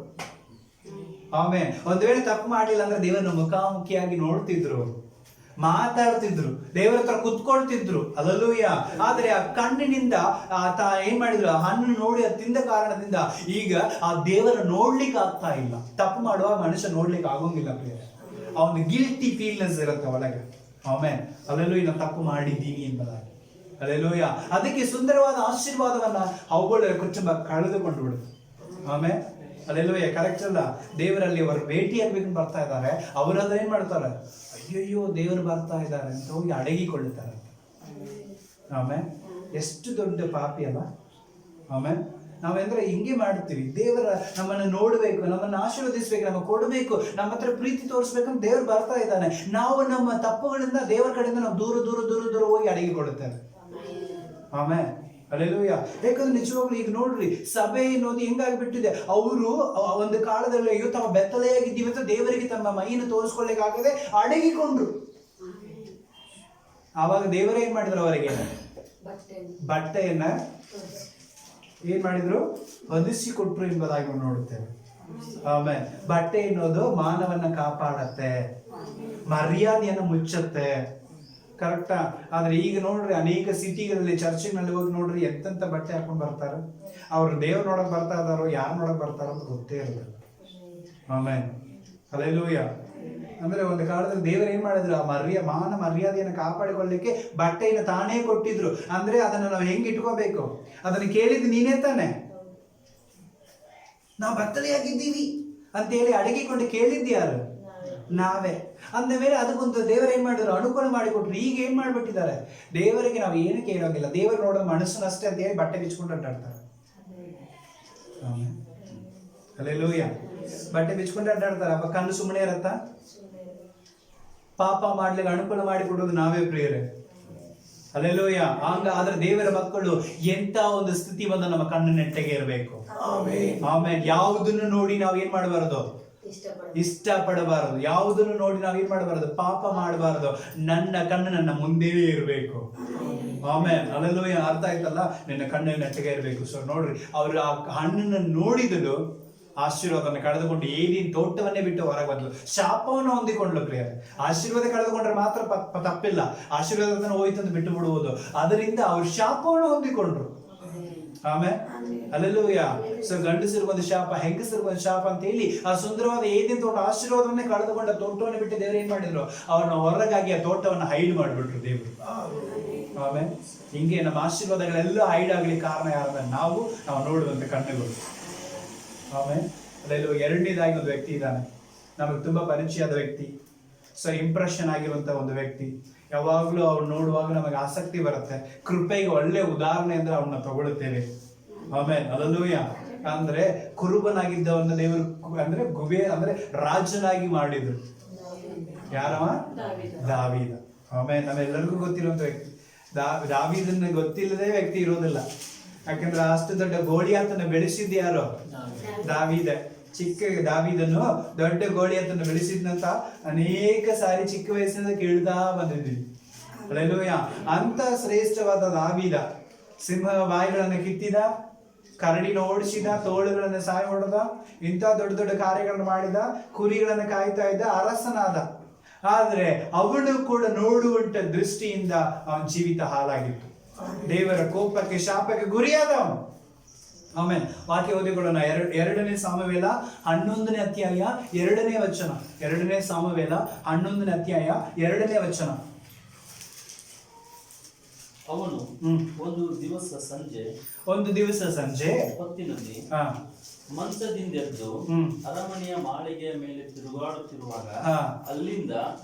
ಆಮೇಲೆ ಒಂದು ವೇಳೆ ತಪ್ಪು ಮಾಡಲಿಲ್ಲ ಅಂದ್ರೆ ದೇವರನ್ನು ಮುಖಾಮುಖಿಯಾಗಿ ನೋಡ್ತಿದ್ರು. ಮಾತಾಡ್ತಿದ್ರು, ದೇವರ ಹತ್ರ ಕುತ್ಕೊಳ್ತಿದ್ರು. ಅಲ್ಲೂಯ್ಯ. ಆದ್ರೆ ಆ ಕಣ್ಣಿನಿಂದ ಏನ್ ಮಾಡಿದ್ರು, ಆ ಹಣ್ಣು ನೋಡಿ ಅದು ತಿಂದ ಕಾರಣದಿಂದ ಈಗ ಆ ದೇವರ ನೋಡ್ಲಿಕ್ಕೆ ಆಗ್ತಾ ಇಲ್ಲ. ತಪ್ಪು ಮಾಡುವ ಮನುಷ್ಯ ನೋಡ್ಲಿಕ್ಕೆ ಆಗೋಂಗಿಲ್ಲ ಪ್ರಿಯರೇ. ಆ ಒಂದು ಗಿಲ್ಟಿ ಫೀಲ್ನೆಸ್ ಇರುತ್ತೆ ಒಳಗೆ. ಆಮೇಲೆ ಅಲ್ಲೆಲ್ಲೂಯ್ಯ, ನಾವು ತಪ್ಪು ಮಾಡಿದ್ದೀವಿ ಎಂಬುದಾಗಿ. ಅಲ್ಲೆಲ್ಲೂಯ್ಯ. ಅದಕ್ಕೆ ಸುಂದರವಾದ ಆಶೀರ್ವಾದವನ್ನ ಅವುಗಳ ಕುಟುಂಬ ಕಳೆದುಕೊಂಡು ಬಿಡುತ್ತೆ. ಆಮೇಲೆ ಅಲ್ಲೆಲ್ಲೂಯ್ಯ. ಕರೆಕ್ಟ್ ಅಲ್ಲ? ದೇವರಲ್ಲಿ ಅವರು ಭೇಟಿಯಾಗಬೇಕು ಬರ್ತಾ ಇದ್ದಾರೆ, ಅವರೆಲ್ಲ ಏನ್ ಮಾಡ್ತಾರೆ, ಅಯ್ಯಯ್ಯೋ ದೇವರು ಬರ್ತಾ ಇದ್ದಾರೆ ಅಂತ ಹೋಗಿ ಅಡಗಿಕೊಳ್ಳುತ್ತಾರೆ. ಆಮೇಲೆ ಎಷ್ಟು ದೊಡ್ಡ ಪಾಪಿ ಅಲ್ಲ. ಆಮೇಲೆ ನಾವೆಂದ್ರೆ ಹಿಂಗೆ ಮಾಡ್ತೀವಿ. ದೇವರ ನಮ್ಮನ್ನು ನೋಡ್ಬೇಕು, ನಮ್ಮನ್ನು ಆಶೀರ್ವದಿಸ್ಬೇಕು, ನಮಗೆ ಕೊಡಬೇಕು, ನಮ್ಮ ಹತ್ರ ಪ್ರೀತಿ ತೋರಿಸ್ಬೇಕಂತ ದೇವ್ರು ಬರ್ತಾ ಇದ್ದಾನೆ. ನಾವು ನಮ್ಮ ತಪ್ಪುಗಳಿಂದ ದೇವರ ಕಡೆಯಿಂದ ನಾವು ದೂರ ದೂರ ದೂರ ದೂರ ಹೋಗಿ ಅಡಗಿಕೊಳ್ಳುತ್ತೇವೆ. ಆಮೇಲೆ ಅಲ್ಲೆಲ್ಲೂಯ್ಯ. ಯಾಕಂದ್ರೆ ನಿಜವಾಗ್ಲೂ ಈಗ ನೋಡ್ರಿ, ಸಭೆ ಅನ್ನೋದು ಹೆಂಗಾಗ್ಬಿಟ್ಟಿದೆ, ಅವರು ಒಂದು ಕಾಲದಲ್ಲಿ ಅಯ್ಯೋ ತಾವು ಬೆತ್ತಲೆಯಾಗಿದ್ದೀವಿ ಅಂತ ದೇವರಿಗೆ ತಮ್ಮ ಮೈಯನ್ನು ತೋರಿಸ್ಕೊಳ್ಳಿಕ್ಕಾಗದೆ ಅಡಗಿಕೊಂಡ್ರು. ಆವಾಗ ದೇವರೇ ಏನ್ ಮಾಡಿದ್ರು, ಅವರಿಗೆ ಬಟ್ಟೆಯನ್ನ ಏನ್ ಮಾಡಿದ್ರು, ಹೊದಿಸಿ ಕೊಟ್ರು ಎಂಬುದಾಗಿ ನೋಡುತ್ತೇವೆ. ಆಮೇಲೆ ಬಟ್ಟೆ ಅನ್ನೋದು ಮಾನವನ್ನ ಕಾಪಾಡತ್ತೆ, ಮರ್ಯಾದೆಯನ್ನು ಮುಚ್ಚತ್ತೆ. ಕರೆಕ್ಟಾ? ಆದ್ರೆ ಈಗ ನೋಡ್ರಿ, ಅನೇಕ ಸಿಟಿಗಳಲ್ಲಿ ಚರ್ಚಿನಲ್ಲಿ ಹೋಗಿ ನೋಡ್ರಿ, ಎಂತೆಂತ ಬಟ್ಟೆ ಹಾಕೊಂಡು ಬರ್ತಾರೆ. ಅವ್ರು ದೇವ್ರು ನೋಡಕ್ ಬರ್ತಾ ಇದಾರೋ ಯಾರು ನೋಡಕ್ ಬರ್ತಾರೋ ಅಂತ ಗೊತ್ತೇ ಇರಲಿಲ್ಲ. ಆಮೇಲೆ ಹಲ್ಲೆಲೂಯಾ. ಅಂದ್ರೆ ಒಂದು ಕಾಲದಲ್ಲಿ ದೇವರು ಏನ್ ಮಾಡಿದ್ರು, ಆ ಮಾನ ಮರ್ಯಾದೆಯನ್ನು ಕಾಪಾಡಿಕೊಳ್ಳಿಕ್ಕೆ ಬಟ್ಟೆಯನ್ನು ತಾನೇ ಕೊಟ್ಟಿದ್ರು. ಅಂದ್ರೆ ಅದನ್ನ ನಾವು ಹೆಂಗ್ ಇಟ್ಕೋಬೇಕು, ಅದನ್ನ ಕೇಳಿದ್ ನೀನೇ ತಾನೆ. ನಾವು ಬತ್ತಲೆಯಾಗಿದ್ದೀವಿ ಅಂತೇಳಿ ಅಡಗಿಕೊಂಡು ಕೇಳಿದ್ಯಾರು? ನಾವೇ. ಅಂದ ಮೇಲೆ ಅದಕ್ಕೊಂದು ದೇವರು ಏನ್ ಮಾಡಿದ್ರು, ಅನುಕೂಲ ಮಾಡಿಕೊಟ್ರು. ಈಗ ಏನ್ ಮಾಡ್ಬಿಟ್ಟಿದ್ದಾರೆ, ದೇವರಿಗೆ ನಾವು ಏನು ಕೇಳೋಂಗಿಲ್ಲ, ದೇವರು ನೋಡೋ ಮನಸ್ಸನ್ನಷ್ಟೇ ಅಂತ ಹೇಳಿ ಬಟ್ಟೆ ಬಿಚ್ಕೊಂಡು ಅಡ್ಡಾಡ್ತಾರೆ. ಹಲ್ಲೆಲೂಯಾ. ಬಟ್ಟೆ ಬಿಚ್ಕೊಂಡು ಅಡ್ಡಾಡ್ತಾರೆ. ಅಪ್ಪ ಕಣ್ಣು ಸುಮ್ಮನೆ ಇರತ್ತಾ? ಪಾಪ ಮಾಡ್ಲಿಕ್ಕೆ ಅನುಕೂಲ ಮಾಡಿಕೊಡೋದು ನಾವೇ ಪ್ರಿಯರೇ. ಹಲ್ಲೆಲೂಯಾ. ಆದ್ರೆ ದೇವರ ಮಕ್ಕಳು ಎಂತ ಒಂದು ಸ್ಥಿತಿ ಬಂದ ನಮ್ಮ ಕಣ್ಣು ನೆಟ್ಟಗೆ ಇರಬೇಕು. ಆಮೇಲೆ ಯಾವುದನ್ನು ನೋಡಿ ನಾವು ಏನ್ ಮಾಡಬಾರದು, ಇಷ್ಟಪಡಬಾರದು. ಯಾವುದನ್ನು ನೋಡಿ ನಾವು ಏನ್ ಮಾಡಬಾರದು, ಪಾಪ ಮಾಡಬಾರದು. ನನ್ನ ಕಣ್ಣು ನನ್ನ ಮುಂದೆ ಇರಬೇಕು. ಆಮೇಲೆ ಹಲ್ಲೆಲೂಯಾ. ಅರ್ಥ ಆಯ್ತಲ್ಲ? ನಿನ್ನ ಕಣ್ಣು ನೆಟ್ಟಗೆ ಇರಬೇಕು. ಸೊ ನೋಡ್ರಿ, ಅವ್ರು ಆ ಹಣ್ಣನ್ನು ನೋಡಿದಳು, ಆಶೀರ್ವಾದನ ಕಳೆದುಕೊಂಡು ಏನೇನು ತೋಟವನ್ನೇ ಬಿಟ್ಟು ಹೊರಗೆ ಬಂದ್ಲು, ಶಾಪವನ್ನು ಹೊಂದಿಕೊಂಡ್ಲು ಪ್ರಿಯರೇ. ಆಶೀರ್ವಾದ ಕಳೆದುಕೊಂಡ್ರೆ ಮಾತ್ರ ತಪ್ಪಿಲ್ಲ, ಆಶೀರ್ವಾದವನ್ನು ಹೋಯ್ತಂದು ಬಿಟ್ಟು ಬಿಡುವುದು. ಅದರಿಂದ ಅವ್ರು ಶಾಪವನ್ನು ಹೊಂದಿಕೊಂಡ್ರು. ಆಮೇಲೆ ಹಲ್ಲೆಲೂಯಾ. ಸೊ ಗಂಡಸರಿಗೊಂದು ಶಾಪ, ಹೆಂಗಸರಿಗೊಂದು ಶಾಪ ಅಂತ ಹೇಳಿ ಆ ಸುಂದರವಾದ ಏನೇನು ತೋಟ ಆಶೀರ್ವಾದವನ್ನೇ ಕಳೆದುಕೊಂಡ ತೋಟವನ್ನು ಬಿಟ್ಟು ದೇವರು ಏನ್ ಮಾಡಿದ್ರು, ಅವ್ರನ್ನ ಹೊರಗಾಗಿ ಆ ತೋಟವನ್ನು ಹೈಡ್ ಮಾಡಿಬಿಟ್ರು ದೇವರು. ಆಮೇಲೆ ಹಿಂಗೆ ನಮ್ಮ ಆಶೀರ್ವಾದಗಳೆಲ್ಲ ಹೈಡ್ ಆಗ್ಲಿಕ್ಕೆ ಕಾರಣ ಯಾರಂದ್ರೆ ನಾವು ನೋಡುವಂತ ಕಣ್ಣುಗಳು. ಆಮೇಲೆ ಅಲ್ಲೆಲ್ಲೋ ಎರಡನೇದಾಗಿ ಒಂದು ವ್ಯಕ್ತಿ ಇದ್ದಾನೆ, ನಮಗೆ ತುಂಬಾ ಪರಿಚಯದ ವ್ಯಕ್ತಿ. ಸೊ ಇಂಪ್ರೆಷನ್ ಆಗಿರುವಂತ ಒಂದು ವ್ಯಕ್ತಿ. ಯಾವಾಗ್ಲೂ ಅವ್ರು ನೋಡುವಾಗ ನಮಗೆ ಆಸಕ್ತಿ ಬರುತ್ತೆ. ಕೃಪೆಗೆ ಒಳ್ಳೆ ಉದಾಹರಣೆ ಅಂದ್ರೆ ಅವನ್ನ ತಗೊಳ್ಳುತ್ತೇವೆ. ಆಮೇಲೆ ಹಲ್ಲೆಲೂಯ. ಅಂದ್ರೆ ಕುರುಬನಾಗಿದ್ದವನ್ನ ದೇವರು ಅಂದ್ರೆ ರಾಜನಾಗಿ ಮಾಡಿದ್ರು. ಯಾರವ? ದಾವೀದ. ಆಮೇಲೆ ನಮ್ಮೆಲ್ಲರಿಗೂ ಗೊತ್ತಿರುವಂತ ವ್ಯಕ್ತಿ. ದಾವೀದನ್ನ ಗೊತ್ತಿಲ್ಲದೆ ವ್ಯಕ್ತಿ ಇರೋದಿಲ್ಲ. ಯಾಕಂದ್ರೆ ಅಷ್ಟು ದೊಡ್ಡ ಗೋಲಿಯಾತನ ಬೆಳೆಸಿದ್ ಯಾರು? ದಾವೀದ. ಚಿಕ್ಕ ದಾವೀದನ್ನು ದೊಡ್ಡ ಗೋಲಿಯಾತನ ಬೆಳೆಸಿದ್ನಂತ ಅನೇಕ ಸಾರಿ ಚಿಕ್ಕ ವಯಸ್ಸಿನಿಂದ ಕೇಳ್ತಾ ಬಂದಿದ್ದೀವಿ. ಹಲ್ಲೆಲೂಯಾ. ಅಂತ ಶ್ರೇಷ್ಠವಾದ ದಾವೀದ ಸಿಂಹ ಬಾಯಿಗಳನ್ನ ಕಿತ್ತಿದ, ಕರಡಿನ ಓಡಿಸಿದ, ತೋಳುಗಳನ್ನ ಸಾಯ ಹೊಡೆದ, ಇಂಥ ದೊಡ್ಡ ದೊಡ್ಡ ಕಾರ್ಯಗಳನ್ನು ಮಾಡಿದ, ಕುರಿಗಳನ್ನ ಕಾಯ್ತಾ ಇದ್ದ, ಅರಸನಾದ. ಆದ್ರೆ ಅವನು ಕೂಡ ನೋಡುವಂತ ದೃಷ್ಟಿಯಿಂದ ಅವನ ಜೀವಿತ ಹಾಳಾಗಿತ್ತು. ದೇವರ ಕೋಪಕ್ಕೆ ಶಾಪಕ್ಕೆ ಗುರಿಯಾದ ಅವನು. ಆಮೇಲೆ ವಾಕ್ಯ ಓದಿಕೊಳ್ಳೋಣ. 2ನೇ ಸಾಮವೇಲ 11ನೇ ಅಧ್ಯಾಯ 2ನೇ ವಚನ. 2ನೇ ಸಾಮವೇಲ 11ನೇ ಅಧ್ಯಾಯ 2ನೇ ವಚನ. ಅವನು ಒಂದು ದಿವಸ ಸಂಜೆ ಹೊತ್ತಿನಲ್ಲಿ ಮಂಚದಿಂದ ಎದ್ದು ಅರಮನೆಯ ಮಾಳಿಗೆಯ ಮೇಲೆ ತಿರುಗಾಡುತ್ತಿರುವಾಗ ಅಲ್ಲಿಂದ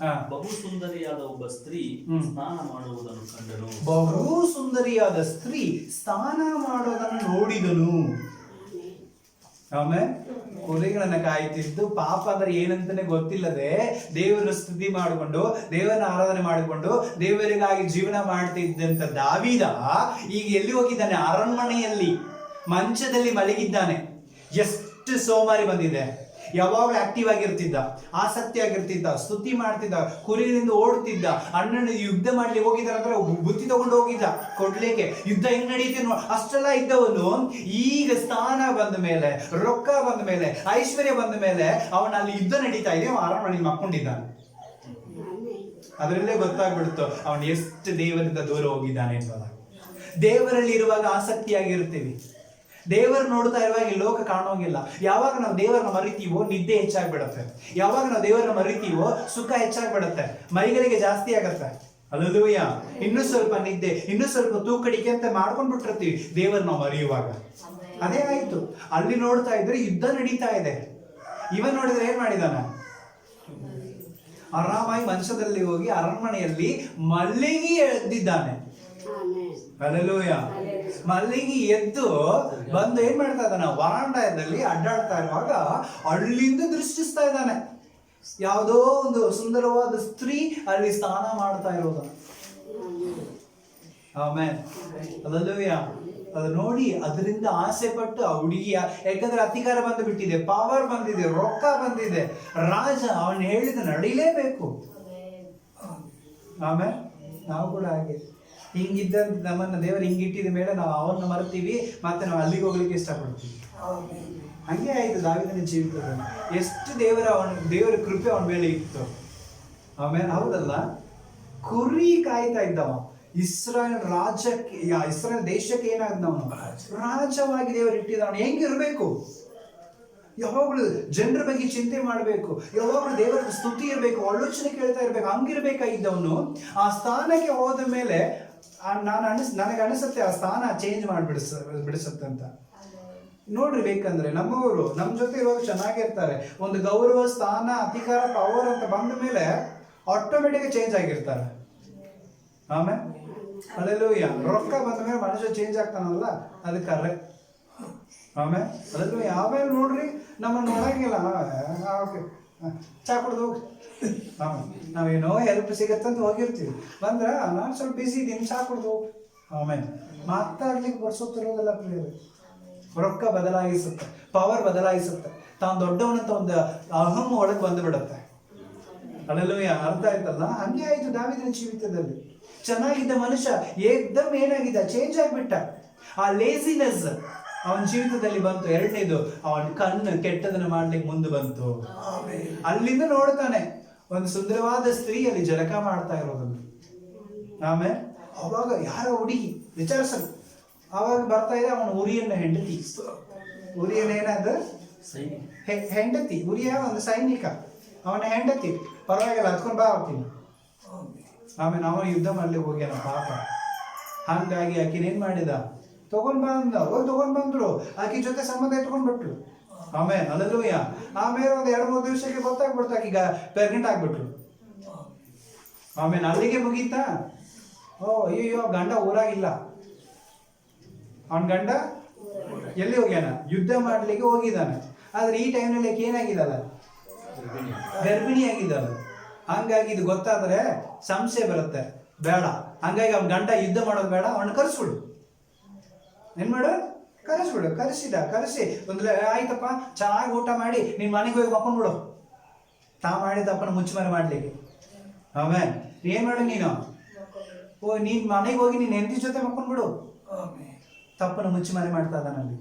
ಬಹು ಸುಂದರಿಯಾದ ಒಬ್ಬ ಸ್ತ್ರೀ ಸ್ನಾನ ಮಾಡುವುದನ್ನು ಕಂಡನು. ಬಹು ಸುಂದರಿಯಾದ ಸ್ತ್ರೀ ಸ್ನಾನ ಮಾಡುವುದನ್ನು ನೋಡಿದನು. ಆಮೇಲೆ ಕುರಿಗಳನ್ನ ಕಾಯ್ತಿದ್ದು, ಪಾಪ ಅಂದ್ರೆ ಏನಂತಾನೆ ಗೊತ್ತಿಲ್ಲದೆ ದೇವರ ಸ್ತುತಿ ಮಾಡಿಕೊಂಡು, ದೇವರನ್ನ ಆರಾಧನೆ ಮಾಡಿಕೊಂಡು, ದೇವರಿಗಾಗಿ ಜೀವನ ಮಾಡ್ತಿದ್ದಂತ ದಾವೀದ ಈಗ ಎಲ್ಲಿ ಹೋಗಿದ್ದಾನೆ? ಅರಣ್ಮನೆಯಲ್ಲಿ ಮಂಚದಲ್ಲಿ ಮಲಗಿದ್ದಾನೆ. ಎಷ್ಟು ಸೋಮಾರಿ ಬಂದಿದೆ. ಯಾವಾಗಲೂ ಆಕ್ಟಿವ್ ಆಗಿರ್ತಿದ್ದ, ಆಸಕ್ತಿ ಆಗಿರ್ತಿದ್ದ, ಸ್ತುತಿ ಮಾಡ್ತಿದ್ದ, ಕುರಿಗಳಿಂದ ಓಡ್ತಿದ್ದ, ಅಣ್ಣನ ಯುದ್ಧ ಮಾಡ್ಲಿಕ್ಕೆ ಹೋಗಿದ್ದಾನೆ ಅಂದ್ರೆ ಬುತ್ತಿ ತಗೊಂಡು ಹೋಗಿದ್ದ ಕೊಡ್ಲಿಕ್ಕೆ, ಯುದ್ಧ ಹೆಂಗ್ ನಡೀತಿ ಅಷ್ಟೆಲ್ಲ ಇದ್ದವನು ಈಗ ಸ್ಥಾನ ಬಂದ ಮೇಲೆ, ರೊಕ್ಕ ಬಂದ ಮೇಲೆ, ಐಶ್ವರ್ಯ ಬಂದ ಮೇಲೆ ಅವನ ಅಲ್ಲಿ ಯುದ್ಧ ನಡೀತಾ ಇದೆ, ಅರಮನೆಯಲ್ಲಿ ಮಕ್ಕೊಂಡಿದ್ದಾನೆ. ಅದರಲ್ಲೇ ಗೊತ್ತಾಗ್ಬಿಡ್ತು ಅವನು ಎಷ್ಟು ದೇವರಿಂದ ದೂರ ಹೋಗಿದ್ದಾನೆ ಅನ್ನೋದಾಗ. ದೇವರಲ್ಲಿ ಇರುವಾಗ ಆಸಕ್ತಿಯಾಗಿರ್ತೀವಿ, ದೇವರು ನೋಡ್ತಾ ಇರುವಾಗ ಈ ಲೋಕ ಕಾಣೋಂಗಿಲ್ಲ. ಯಾವಾಗ ನಾವು ದೇವರನ್ನ ಮರಿತೀವೋ ನಿದ್ದೆ ಹೆಚ್ಚಾಗ್ಬಿಡತ್ತೆ, ಯಾವಾಗ ನಾವು ದೇವರನ್ನ ಮರಿತೀವೋ ಸುಖ ಹೆಚ್ಚಾಗ್ಬಿಡತ್ತೆ, ಮೈಗಳಿಗೆ ಜಾಸ್ತಿ ಆಗತ್ತೆ. ಅಲ್ಲೂಯ್ಯ, ಇನ್ನೂ ಸ್ವಲ್ಪ ನಿದ್ದೆ, ಇನ್ನೂ ಸ್ವಲ್ಪ ತೂಕಡಿಕೆ ಅಂತ ಮಾಡ್ಕೊಂಡ್ಬಿಟ್ಟಿರ್ತೀವಿ ದೇವರ ನಾವು ಮರೆಯುವಾಗ. ಅದೇ ಆಯ್ತು. ಅಲ್ಲಿ ನೋಡ್ತಾ ಇದ್ರೆ ಯುದ್ಧ ನಡೀತಾ ಇದೆ. ಇವನ್ ನೋಡಿದ್ರೆ ಏನ್ ಮಾಡಿದಾನ? ಆರಾಮಾಗಿ ಮಂಚದಲ್ಲಿ ಹೋಗಿ ಅರಣ್ಮನೆಯಲ್ಲಿ ಮಲ್ಲಿಗೆ ಎದ್ದಿದ್ದಾನೆ. ಅಲ್ಲೆಲೂಯ. ಮಲ್ಲಿಗೆ ಎದ್ದು ಬಂದು ಏನ್ ಮಾಡ್ತಾ ಇದ್ದಾನ? ವರಾಂಡದಲ್ಲಿ ಅಡ್ಡಾಡ್ತಾ ಇರುವಾಗ ಅಲ್ಲಿಂದ ದೃಷ್ಟಿಸ್ತಾ ಇದ್ದಾನೆ. ಯಾವುದೋ ಒಂದು ಸುಂದರವಾದ ಸ್ತ್ರೀ ಅಲ್ಲಿ ಸ್ನಾನ ಮಾಡ್ತಾ ಇರೋದು. ಆಮೇಲೆ ಅಲ್ಲೆಲೂಯ. ಅದು ನೋಡಿ ಅದರಿಂದ ಆಸೆ ಪಟ್ಟು ಆ ಹುಡುಗಿಯ, ಯಾಕಂದ್ರೆ ಅಧಿಕಾರ ಬಂದು ಬಿಟ್ಟಿದೆ, ಪವರ್ ಬಂದಿದೆ, ರೊಕ್ಕ ಬಂದಿದೆ, ರಾಜ ಅವನು ಹೇಳಿದ ನಡಿಲೇಬೇಕು. ಆಮೇಲೆ ನಾವು ಕೂಡ ಹಾಗೆ ಹಿಂಗಿದ್ದ ನಮ್ಮನ್ನ ದೇವರು ಹಿಂಗಿಟ್ಟಿದ ಮೇಲೆ ನಾವು ಅವನ್ನ ಮರ್ತೀವಿ, ಮತ್ತೆ ನಾವು ಅಲ್ಲಿಗೆ ಹೋಗ್ಲಿಕ್ಕೆ ಇಷ್ಟಪಡ್ತೀವಿ. ಹಂಗೆ ಆಯ್ತು ದಾವೀದನ ಜೀವಿತದಲ್ಲಿ. ಎಷ್ಟು ದೇವರ ಕೃಪೆ ಅವನ ಮೇಲೆ ಇತ್ತು. ಆಮೇಲೆ ಹೌದಲ್ಲ, ಕುರಿ ಕಾಯ್ತಾ ಇದ್ದವ. ಇಸ್ರಾಯೇಲ್ ರಾಜ್ಯಕ್ಕೆ, ಇಸ್ರಾಯೇಲ್ ದೇಶಕ್ಕೆ ಏನಾಗ್ದವನು? ರಾಜವಾಗಿ ದೇವರು ಇಟ್ಟಿದ್ದವನು. ಹೆಂಗಿರ್ಬೇಕು? ಯಾವಾಗಲೂ ಜನರ ಬಗ್ಗೆ ಚಿಂತೆ ಮಾಡಬೇಕು, ಯಾವಾಗಲೂ ದೇವರ ಸ್ತುತಿ ಇರಬೇಕು, ಆಲೋಚನೆ ಕೇಳ್ತಾ ಇರ್ಬೇಕು. ಹಂಗಿರ್ಬೇಕಾಗಿದ್ದವನು ಆ ಸ್ಥಾನಕ್ಕೆ ಹೋದ ಮೇಲೆ ನನಗೆ ಅನಿಸುತ್ತೆ ಆ ಸ್ಥಾನ ಚೇಂಜ್ ಬಿಡಿಸುತ್ತೆ ಅಂತ. ನೋಡ್ರಿ, ಬೇಕಂದ್ರೆ ನಮ್ಮವರು ನಮ್ಮ ಜೊತೆ ಇರುವಾಗ ಚೆನ್ನಾಗಿರ್ತಾರೆ. ಒಂದು ಗೌರವ, ಸ್ಥಾನ, ಅಧಿಕಾರ, ಪವರ್ ಅಂತ ಬಂದ ಮೇಲೆ ಆಟೋಮೆಟಿಕ್ ಚೇಂಜ್ ಆಗಿರ್ತಾರೆ. ಆಮೇಲೆ ಅಲ್ಲೆಲ್ಲೂಯ್ಯ, ರೊಕ್ಕ ಬಂದ ಮೇಲೆ ಮನುಷ್ಯ ಚೇಂಜ್ ಆಗ್ತಾನಲ್ಲ, ಅದಕ್ಕೆ ಅರ್ರೆ. ಆಮೇಲೆ ಅಲ್ಲೆಲ್ಲೂಯ್ಯ. ಆಮೇಲೆ ನೋಡ್ರಿ, ನಮ್ಮನ್ನು ನೋಡಂಗಿಲ್ಲ. ಓಕೆ, ಚಾ ಕುಡ್ದು ಹೋಗಿ. ನಾವೇನೋ ಹೆಲ್ಪ್ ಸಿಗತ್ತಂತ ಹೋಗಿರ್ತೀವಿ, ಬಂದ್ರ ನಾನು ಸ್ವಲ್ಪ ಬಿಸಿ ಇದ್ದೀನಿ, ಚಾ ಕುಡ್ದು ಹೋಗಿ. ಆಮೇಲೆ ಮಾತಾಡ್ಲಿಕ್ಕೆ ಬರ್ಸೋತಿರೋದಲ್ಲ ಪ್ರಿಯರೇ. ರೊಕ್ಕ ಬದಲಾಯಿಸುತ್ತೆ, ಪವರ್ ಬದಲಾಯಿಸುತ್ತೆ, ತಾನು ದೊಡ್ಡವನಂತ ಒಂದು ಅಹಂ ಒಳಗೆ ಬಂದು ಬಿಡುತ್ತೆ. ಅಲ್ಲೆಲ್ಲೂಯ್ಯ. ಅರ್ಥ ಆಯ್ತಲ್ಲ? ಹಂಗೆ ಆಯ್ತು ದಾವೀದನ ಜೀವಿತದಲ್ಲಿ. ಚೆನ್ನಾಗಿದ್ದ ಮನುಷ್ಯ ಏಕ್ದಮ್ ಏನಾಗಿದ್ದ? ಚೇಂಜ್ ಆಗ್ಬಿಟ್ಟ. ಆ ಲೇಸಿನೆಸ್ ಅವನ ಜೀವಿತದಲ್ಲಿ ಬಂತು. ಎರಡನೇದು, ಅವನ ಕಣ್ಣು ಕೆಟ್ಟದನ್ನ ಮಾಡ್ಲಿಕ್ಕೆ ಮುಂದೆ ಬಂತು. ಅಲ್ಲಿಂದ ನೋಡ್ತಾನೆ ಒಂದು ಸುಂದರವಾದ ಸ್ತ್ರೀ ಅಲ್ಲಿ ಜಲಕ ಮಾಡ್ತಾ ಇರೋದನ್ನು. ಆಮೇಲೆ ಅವಾಗ ಯಾರ ಹುಡುಗಿ ವಿಚಾರಿಸಲು ಅವಾಗ ಬರ್ತಾ ಇದೆ ಅವನ ಉರಿಯನ್ನ ಹೆಂಡತಿ. ಉರಿಯನ್ನ ಏನಾದ? ಹೆಂಡತಿ. ಉರಿಯ ಒಂದು ಸೈನಿಕ, ಅವನ ಹೆಂಡತಿ. ಪರವಾಗಿಲ್ಲ, ಹತ್ಕೊಂಡು ಬಾ ಹೋಗ್ತೀನಿ. ಆಮೇಲೆ ಅವನ ಯುದ್ಧ ಮಾಡ್ಲಿಕ್ಕೆ ಹೋಗ್ಯಾನ ಪಾಪ. ಹಂಗಾಗಿ ಆಕಿನೇನ್ ಮಾಡಿದ? ತಗೊಂಡ್ ಬಂದ. ಅವ್ರು ತಗೊಂಡ್ ಬಂದ್ರು, ಆಕಿ ಜೊತೆ ಸಂಬಂಧ ಇಟ್ಕೊಂಡ್ಬಿಟ್ರು. ಆಮೇಲೆ ಅಲ್ಲೂಯ್ಯ. ಆಮೇಲೆ ಒಂದು 2-3 ದಿವಸಕ್ಕೆ ಗೊತ್ತಾಗ್ಬಿಡ್ತು ಆಕೀಗ ಪ್ರೆಗ್ನೆಂಟ್ ಆಗ್ಬಿಟ್ರು. ಆಮೇಲೆ ಅಲ್ಲಿಗೆ ಮುಗೀತಾ? ಅಯ್ಯೋ, ಗಂಡ ಊರಾಗಿಲ್ಲ. ಅವನ ಗಂಡ ಎಲ್ಲಿ ಹೋಗ್ಯಾನ? ಯುದ್ಧ ಮಾಡ್ಲಿಕ್ಕೆ ಹೋಗಿದ್ದಾನೆ. ಆದ್ರೆ ಈ ಟೈಮ್ನಲ್ಲಿ ಏನಾಗಿದ್ದಲ್ಲ? ಗರ್ಭಿಣಿ ಆಗಿದ್ದಲ್ಲ. ಹಂಗಾಗಿ ಇದು ಗೊತ್ತಾದ್ರೆ ಸಂಶಯ ಬರುತ್ತೆ, ಬೇಡ. ಹಂಗಾಗಿ ಅವ್ನ ಗಂಡ ಯುದ್ಧ ಮಾಡೋದು ಬೇಡ, ಅವನ್ನ ಕರೆಸ್ಬಿಡು. ಏನ್ ಮಾಡು? ಕರೆಸ್ಬಿಡು. ಕರೆಸಿ ಒಂದು ಆಯ್ತಪ್ಪ, ಚೆನ್ನಾಗಿ ಊಟ ಮಾಡಿ ನಿನ್ ಮನೆಗೆ ಹೋಗಿ ಮಕ್ಕೊಂಡ್ಬಿಡು. ತಾ ಮಾಡಿದಪ್ಪನ ಮುಚ್ಚುಮರೆ ಮಾಡ್ಲಿಕ್ಕೆ. ಆಮೇಲೆ ಏನ್ ಮಾಡು ನೀನು? ನೀನ್ ಮನೆಗೆ ಹೋಗಿ ನೀನ್ ಹೆಂಡತಿ ಜೊತೆ ಮಕ್ಕೊಂಡ್ಬಿಡು. ತಪ್ಪನ ಮುಚ್ಚುಮರೆ ಮಾಡ್ತಾ ಇದ್ದಾನಲ್ಲಿ.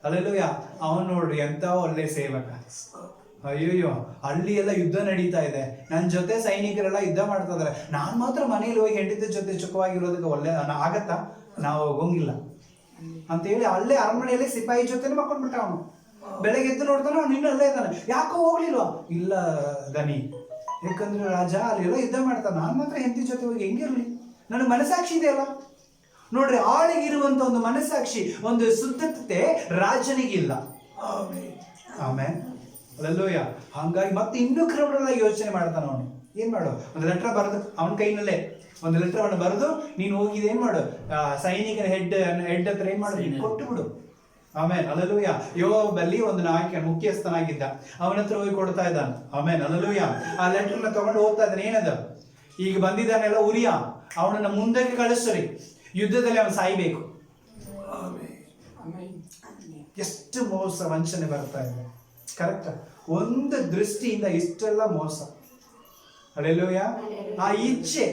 ಅಲ್ಲೆಲ್ಲೂಯ್ಯ. ಅವನು ನೋಡ್ರಿ ಎಂತ ಒಳ್ಳೆ ಸೇವಕ. ಅಯ್ಯೋಯ್ಯೋ, ಅಲ್ಲಿ ಎಲ್ಲ ಯುದ್ಧ ನಡೀತಾ ಇದೆ, ನನ್ನ ಜೊತೆ ಸೈನಿಕರೆಲ್ಲ ಯುದ್ಧ ಮಾಡ್ತಾ ಇದಾರೆ, ನಾನ್ ಮಾತ್ರ ಮನೇಲಿ ಹೋಗಿ ಹೆಂಡತಿ ಜೊತೆ ಸುಖವಾಗಿರೋದಕ್ಕೆ ಒಳ್ಳೆ ಆಗತ್ತಾ? ನಾವು ಹೋಗಂಗಿಲ್ಲ ಅಂತೇಳಿ ಅಲ್ಲೇ ಅರಮನೆಯಲ್ಲಿ ಸಿಪಾಯಿ ಜೊತೆ ಮಕ್ಕೊಂಡ್ಬಿಟ್ಟ ಅವನು. ಬೆಳಗ್ಗೆ ಎದ್ದು ನೋಡ್ತಾನೆ, ಅವ್ನು ಇನ್ನೂ ಅಲ್ಲೇ ಇದ್ದಾನೆ. ಯಾಕೋ ಹೋಗ್ಲಿಲ್ವಾ? ಇಲ್ಲ ದನಿ, ಯಾಕಂದ್ರೆ ರಾಜ ಅಲ್ಲೆಲ್ಲ ಯುದ್ಧ ಮಾಡ್ತಾನೆ, ನಾನು ಮಾತ್ರ ಹೆಂಡತಿ ಜೊತೆ ಹೋಗಿ ಹೆಂಗಿರ್ಲಿ? ನನಗೆ ಮನಸ್ಸಾಕ್ಷಿ ಇದೆಯಲ್ಲ. ನೋಡ್ರಿ, ಆಳಿಗಿರುವಂತ ಒಂದು ಮನಸ್ಸಾಕ್ಷಿ, ಒಂದು ಶುದ್ಧತೆ ರಾಜನಿಗಿಲ್ಲ. ಆಮೇಲೆ ಅಲ್ಲೂಯ್ಯ. ಹಂಗಾಗಿ ಮತ್ತೆ ಇನ್ನೂ ಕ್ರೌಡಲ್ಲ ಯೋಚನೆ ಮಾಡ್ತಾನ ಅವನು. ಏನ್ ಮಾಡು? ಒಂದು ಲೆಟರ್ ಬರೆದು ಅವನ ಕೈನಲ್ಲೇ ಒಂದು ಲೆಟರ್ ಅವನು ಬರೆದು, ನೀನು ಹೋಗಿದ್ದು ಏನ್ ಮಾಡು? ಸೈನಿಕನ ಹೆಡ್ ಹತ್ರ ಏನ್ ಮಾಡು? ನೀನು ಕೊಟ್ಟು ಬಿಡು. ಆಮೇಲೆ ಅಲ್ಲೂಯ್ಯ. ಯೋಬಲ್ಲಿ ಒಂದು ನಾಯಕ ಮುಖ್ಯಸ್ಥನಾಗಿದ್ದ, ಅವನ ಹತ್ರ ಹೋಗಿ ಕೊಡ್ತಾ ಇದ್ದಾನೆ. ಆಮೇಲೆ ಅಲ್ಲೂಯ್ಯ. ಆ ಲೆಟರ್ನ ತಗೊಂಡು ಹೋಗ್ತಾ ಇದ್ದಾನೆ. ಏನದ? ಈಗ ಬಂದಿದ್ದಾನೆಲ್ಲ ಉರಿಯ, ಅವನನ್ನ ಮುಂದಕ್ಕೆ ಕಳಿಸ್ರಿ, ಯುದ್ಧದಲ್ಲಿ ಅವನು ಸಾಯ್ಬೇಕು. ಎಷ್ಟು ಮೋಸ, ವಂಚನೆ ಬರ್ತಾ ಇದೆ. ಕರೆಕ್ಟ್. ಒಂದು ದೃಷ್ಟಿಯಿಂದ ಇಷ್ಟೆಲ್ಲ ಮೋಸ. ಅಲ್ಲೆಲ್ಲೂಯ್ಯ. ಆ ಇಚ್ಛೆ